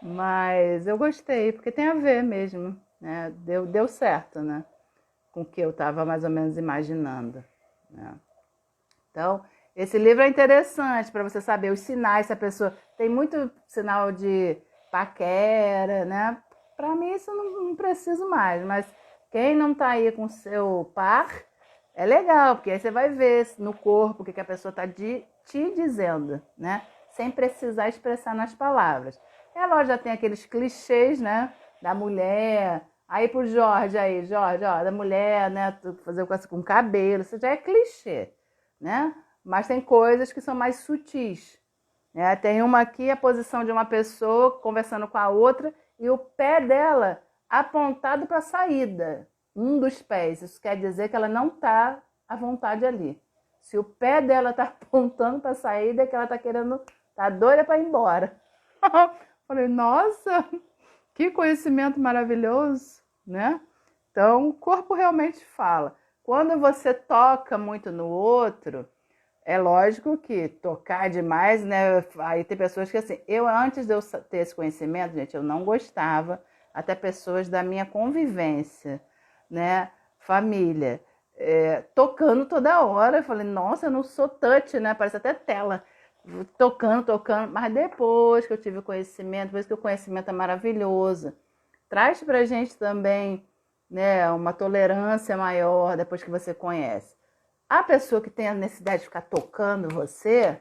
S1: Mas eu gostei, porque tem a ver mesmo, né? Deu certo, né? Com o que eu estava mais ou menos imaginando, né? Então, esse livro é interessante para você saber os sinais, se a pessoa tem muito sinal de paquera, né? Para mim isso não preciso mais, mas quem não está aí com seu par, é legal, porque aí você vai ver no corpo o que a pessoa está te dizendo, né? Sem precisar expressar nas palavras. Ela já tem aqueles clichês, né? Da mulher. Aí pro Jorge, ó, da mulher, né? Fazer com cabelo, isso já é clichê, né? Mas tem coisas que são mais sutis, né? Tem uma aqui, a posição de uma pessoa conversando com a outra e o pé dela apontado para a saída. Um dos pés. Isso quer dizer que ela não está à vontade ali. Se o pé dela está apontando para a saída, é que ela está querendo, tá doida para ir embora. Falei, nossa, que conhecimento maravilhoso, né? Então, o corpo realmente fala. Quando você toca muito no outro, é lógico que tocar demais, né? Aí tem pessoas que assim, antes de eu ter esse conhecimento, gente, eu não gostava, até pessoas da minha convivência, né? Família, tocando toda hora. Eu falei, nossa, eu não sou touch, né? Parece até tela. Tocando, mas depois que eu tive o conhecimento, depois que o conhecimento é maravilhoso, traz pra gente também né, uma tolerância maior depois que você conhece. A pessoa que tem a necessidade de ficar tocando você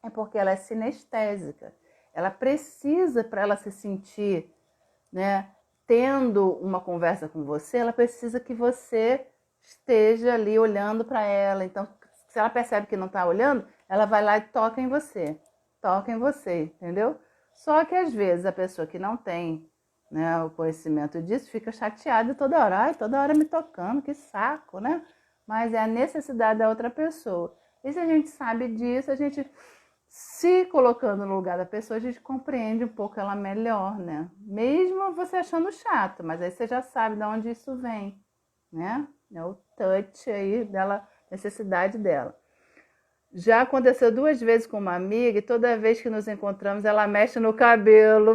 S1: é porque ela é sinestésica. Ela precisa, para ela se sentir, né, tendo uma conversa com você, ela precisa que você esteja ali olhando para ela. Então, se ela percebe que não está olhando, ela vai lá e toca em você. Toca em você, entendeu? Só que às vezes a pessoa que não tem, né, o conhecimento disso fica chateada toda hora. Ai, toda hora me tocando, que saco, né? Mas é a necessidade da outra pessoa. E se a gente sabe disso, a gente se colocando no lugar da pessoa, a gente compreende um pouco ela melhor, né? Mesmo você achando chato, mas aí você já sabe de onde isso vem, né? É o touch aí dela, necessidade dela. Já aconteceu 2 vezes com uma amiga e toda vez que nos encontramos ela mexe no cabelo.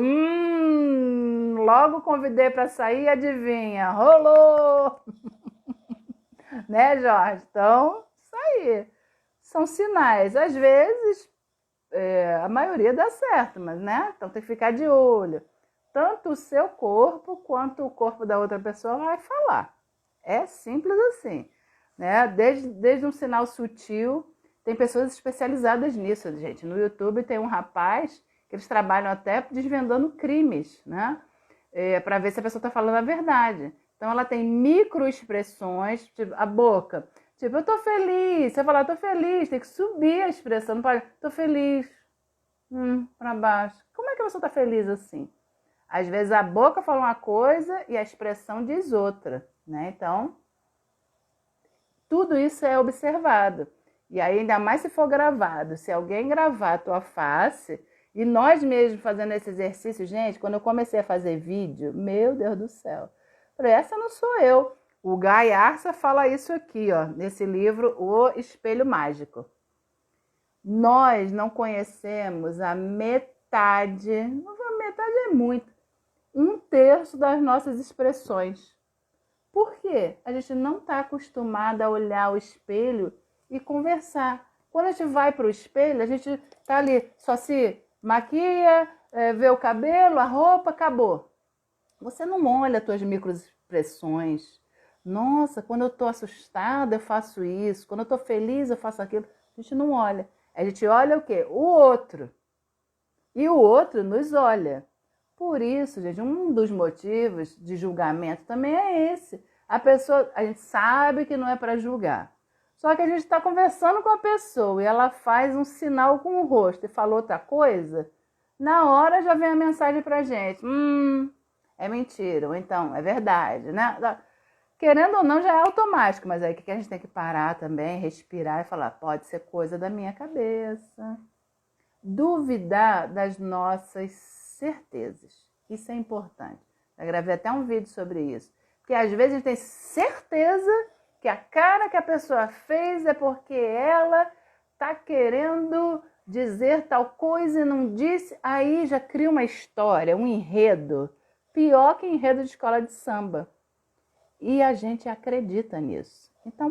S1: Logo convidei para sair, adivinha? Rolou! Né, Jorge? Então, isso aí. São sinais. Às vezes, a maioria dá certo, mas, né? Então tem que ficar de olho. Tanto o seu corpo quanto o corpo da outra pessoa vai falar. É simples assim, né? Desde um sinal sutil. Tem pessoas especializadas nisso, gente. No YouTube tem um rapaz que eles trabalham até desvendando crimes, né? Para ver se a pessoa está falando a verdade. Então ela tem microexpressões, tipo a boca. Tipo, eu tô feliz. Você fala, eu tô feliz, tem que subir a expressão. Não pode, tô feliz. Para baixo. Como é que a pessoa tá feliz assim? Às vezes a boca fala uma coisa e a expressão diz outra, né? Então, tudo isso é observado. E aí, ainda mais se for gravado. Se alguém gravar a tua face, e nós mesmos fazendo esse exercício, gente, quando eu comecei a fazer vídeo, meu Deus do céu, falei, essa não sou eu. O Guy Arça fala isso aqui, ó, nesse livro, O Espelho Mágico. Nós não conhecemos a metade, metade é muito, 1/3 das nossas expressões. Por quê? A gente não está acostumada a olhar o espelho e conversar. Quando a gente vai para o espelho, a gente está ali, só se maquia, vê o cabelo, a roupa, acabou. Você não olha as tuas microexpressões. Nossa, quando eu estou assustada, eu faço isso. Quando eu estou feliz, eu faço aquilo. A gente não olha. A gente olha o quê? O outro. E o outro nos olha. Por isso, gente, um dos motivos de julgamento também é esse. A pessoa, a gente sabe que não é para julgar. Só que a gente está conversando com a pessoa e ela faz um sinal com o rosto e fala outra coisa, na hora já vem a mensagem pra gente. É mentira, ou então é verdade, né? Querendo ou não, já é automático, mas aí o que a gente tem que parar também, respirar e falar, pode ser coisa da minha cabeça. Duvidar das nossas certezas. Isso é importante. Eu gravei até um vídeo sobre isso. Porque às vezes a gente tem certeza que a cara que a pessoa fez é porque ela está querendo dizer tal coisa e não disse. Aí já cria uma história, um enredo. Pior que enredo de escola de samba. E a gente acredita nisso. Então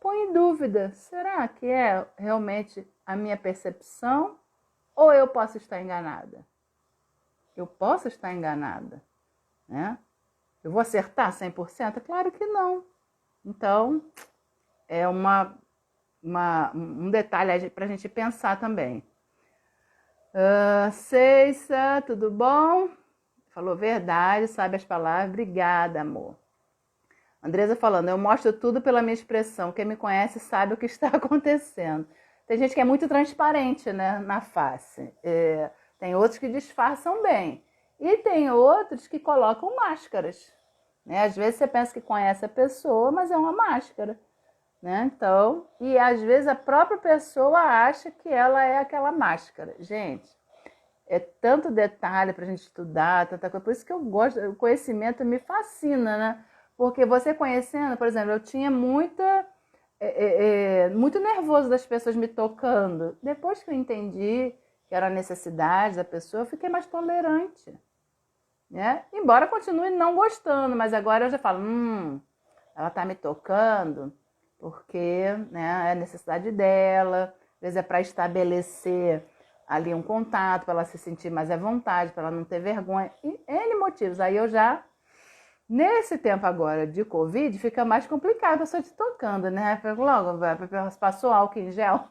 S1: põe em dúvida. Será que é realmente a minha percepção ou eu posso estar enganada? Eu posso estar enganada, né? Eu vou acertar 100%? Claro que não. Então, é um detalhe para a gente pensar também. Ceissa, tudo bom? Falou verdade, sabe as palavras. Obrigada, amor. Andresa falando, eu mostro tudo pela minha expressão. Quem me conhece sabe o que está acontecendo. Tem gente que é muito transparente, né, na face. Tem outros que disfarçam bem. E tem outros que colocam máscaras. Né? Às vezes você pensa que conhece a pessoa, mas é uma máscara. Né? Então, e às vezes a própria pessoa acha que ela é aquela máscara. Gente, é tanto detalhe para a gente estudar, tanta coisa. Por isso que eu gosto, o conhecimento me fascina, né? Porque você conhecendo, por exemplo, eu tinha muito nervoso das pessoas me tocando. Depois que eu entendi que era a necessidade da pessoa, eu fiquei mais tolerante. Né? Embora continue não gostando, mas agora eu já falo, ela tá me tocando porque, né, é a necessidade dela, às vezes é para estabelecer ali um contato, para ela se sentir mais à vontade, para ela não ter vergonha, e N motivos. Aí eu já Nesse tempo agora de Covid, fica mais complicado a pessoa te tocando, né? Logo, passou álcool em gel.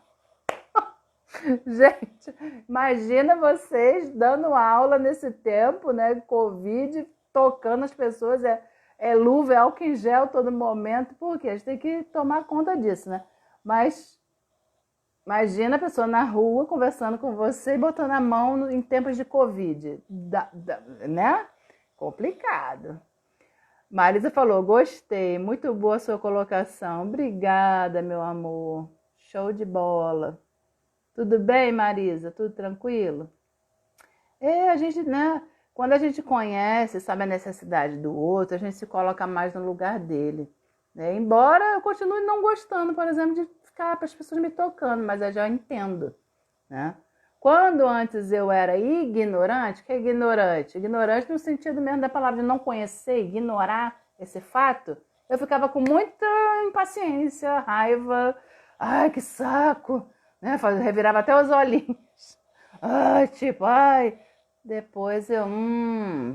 S1: Gente, imagina vocês dando aula nesse tempo, né? Covid, tocando as pessoas, é luva, é álcool em gel todo momento, porque a gente tem que tomar conta disso, né? Mas imagina a pessoa na rua conversando com você e botando a mão em tempos de Covid, né? Complicado. Marisa falou, gostei, muito boa a sua colocação. Obrigada, meu amor. Show de bola. Tudo bem, Marisa? Tudo tranquilo? A gente, né? Quando a gente conhece, sabe a necessidade do outro, a gente se coloca mais no lugar dele. Né? Embora eu continue não gostando, por exemplo, de ficar para as pessoas me tocando, mas eu já entendo. Né? Quando antes eu era ignorante, o que é ignorante? Ignorante no sentido mesmo da palavra de não conhecer, ignorar esse fato, eu ficava com muita impaciência, raiva, ai que saco, né? Revirava até os olhinhos, ai. Depois eu,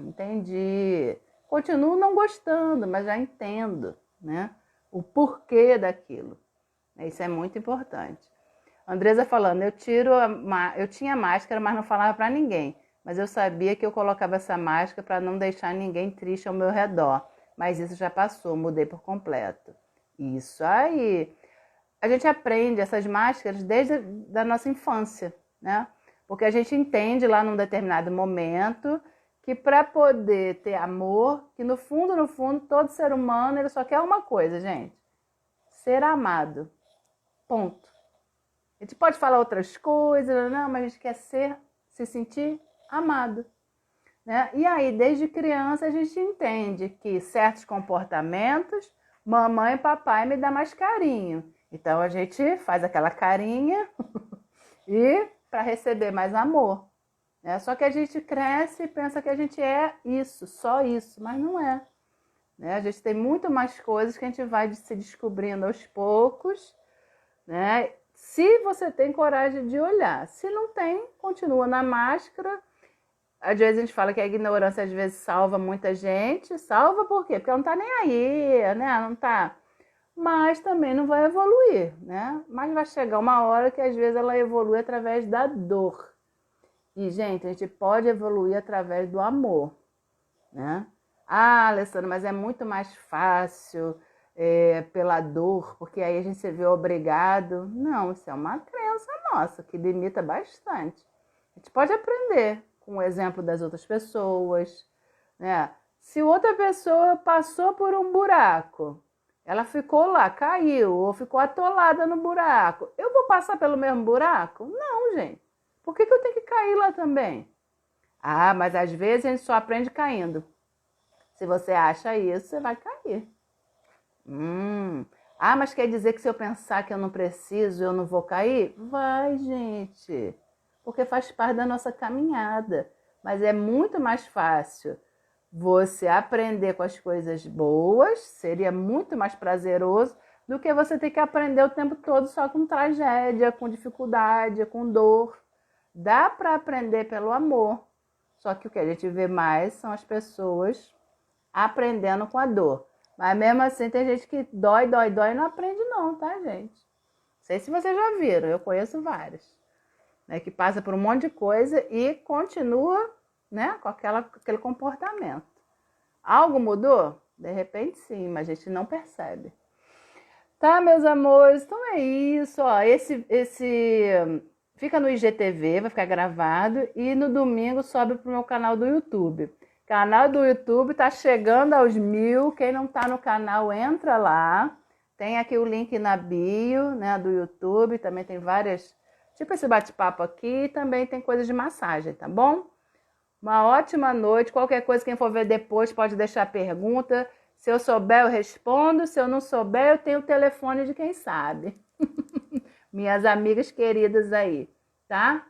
S1: entendi. Continuo não gostando, mas já entendo, né? O porquê daquilo. Isso é muito importante. Andresa falando, eu tinha máscara, mas não falava para ninguém. Mas eu sabia que eu colocava essa máscara para não deixar ninguém triste ao meu redor. Mas isso já passou, mudei por completo. Isso aí. A gente aprende essas máscaras desde a nossa infância, né? Porque a gente entende lá num determinado momento que para poder ter amor, que no fundo, todo ser humano ele só quer uma coisa, gente. Ser amado. Ponto. A gente pode falar outras coisas, não, mas a gente quer se sentir amado. Né? E aí, desde criança, a gente entende que certos comportamentos, mamãe e papai me dão mais carinho. Então, a gente faz aquela carinha e para receber mais amor. Né? Só que a gente cresce e pensa que a gente é isso, só isso, mas não é. Né? A gente tem muito mais coisas que a gente vai se descobrindo aos poucos, né? Se você tem coragem de olhar. Se não tem, continua na máscara. Às vezes a gente fala que a ignorância às vezes salva muita gente. Salva por quê? Porque ela não tá nem aí, né? Não tá. Mas também não vai evoluir, né? Mas vai chegar uma hora que às vezes ela evolui através da dor. E, gente, a gente pode evoluir através do amor, né? Ah, Alessandra, mas é muito mais fácil pela dor, porque aí a gente se vê obrigado. Não, isso é uma crença nossa, que limita bastante. A gente pode aprender com o exemplo das outras pessoas, né? Se outra pessoa passou por um buraco, ela ficou lá, caiu, ou ficou atolada no buraco, eu vou passar pelo mesmo buraco? Não, gente. Por que eu tenho que cair lá também? Ah, mas às vezes a gente só aprende caindo. Se você acha isso, você vai cair. Ah, mas quer dizer que se eu pensar que eu não preciso, eu não vou cair? Vai, gente. Porque faz parte da nossa caminhada. Mas é muito mais fácil você aprender com as coisas boas, seria muito mais prazeroso do que você ter que aprender o tempo todo só com tragédia, com dificuldade, com dor. Dá para aprender pelo amor. Só que o que a gente vê mais são as pessoas aprendendo com a dor. Mas mesmo assim tem gente que dói e não aprende não, tá, gente? Não sei se vocês já viram, eu conheço várias. Né, que passa por um monte de coisa e continua, né, com aquele comportamento. Algo mudou? De repente sim, mas a gente não percebe. Tá, meus amores? Então é isso, ó. Esse fica no IGTV, vai ficar gravado e no domingo sobe pro meu canal do YouTube. Canal do YouTube tá chegando aos 1000. Quem não tá no canal, entra lá. Tem aqui o link na bio, né, do YouTube. Também tem várias, tipo esse bate-papo aqui. Também tem coisas de massagem, tá bom? Uma ótima noite. Qualquer coisa, quem for ver depois pode deixar pergunta. Se eu souber, eu respondo. Se eu não souber, eu tenho o telefone de quem sabe. Minhas amigas queridas aí, tá?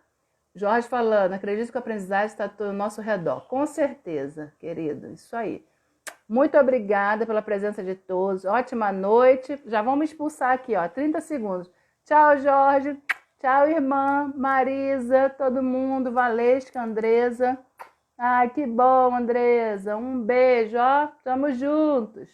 S1: Jorge falando, acredito que o aprendizagem está ao nosso redor. Com certeza, querido, isso aí. Muito obrigada pela presença de todos. Ótima noite. Já vamos expulsar aqui, ó, 30 segundos. Tchau, Jorge. Tchau, irmã, Marisa, todo mundo, Valesca, Andresa. Ai, que bom, Andresa. Um beijo, ó. Tamo juntos.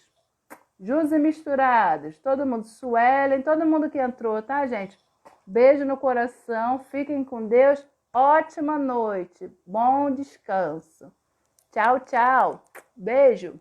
S1: Juntos e misturados. Todo mundo, Suelen, todo mundo que entrou, tá, gente? Beijo no coração. Fiquem com Deus. Ótima noite. Bom descanso. Tchau, tchau. Beijo.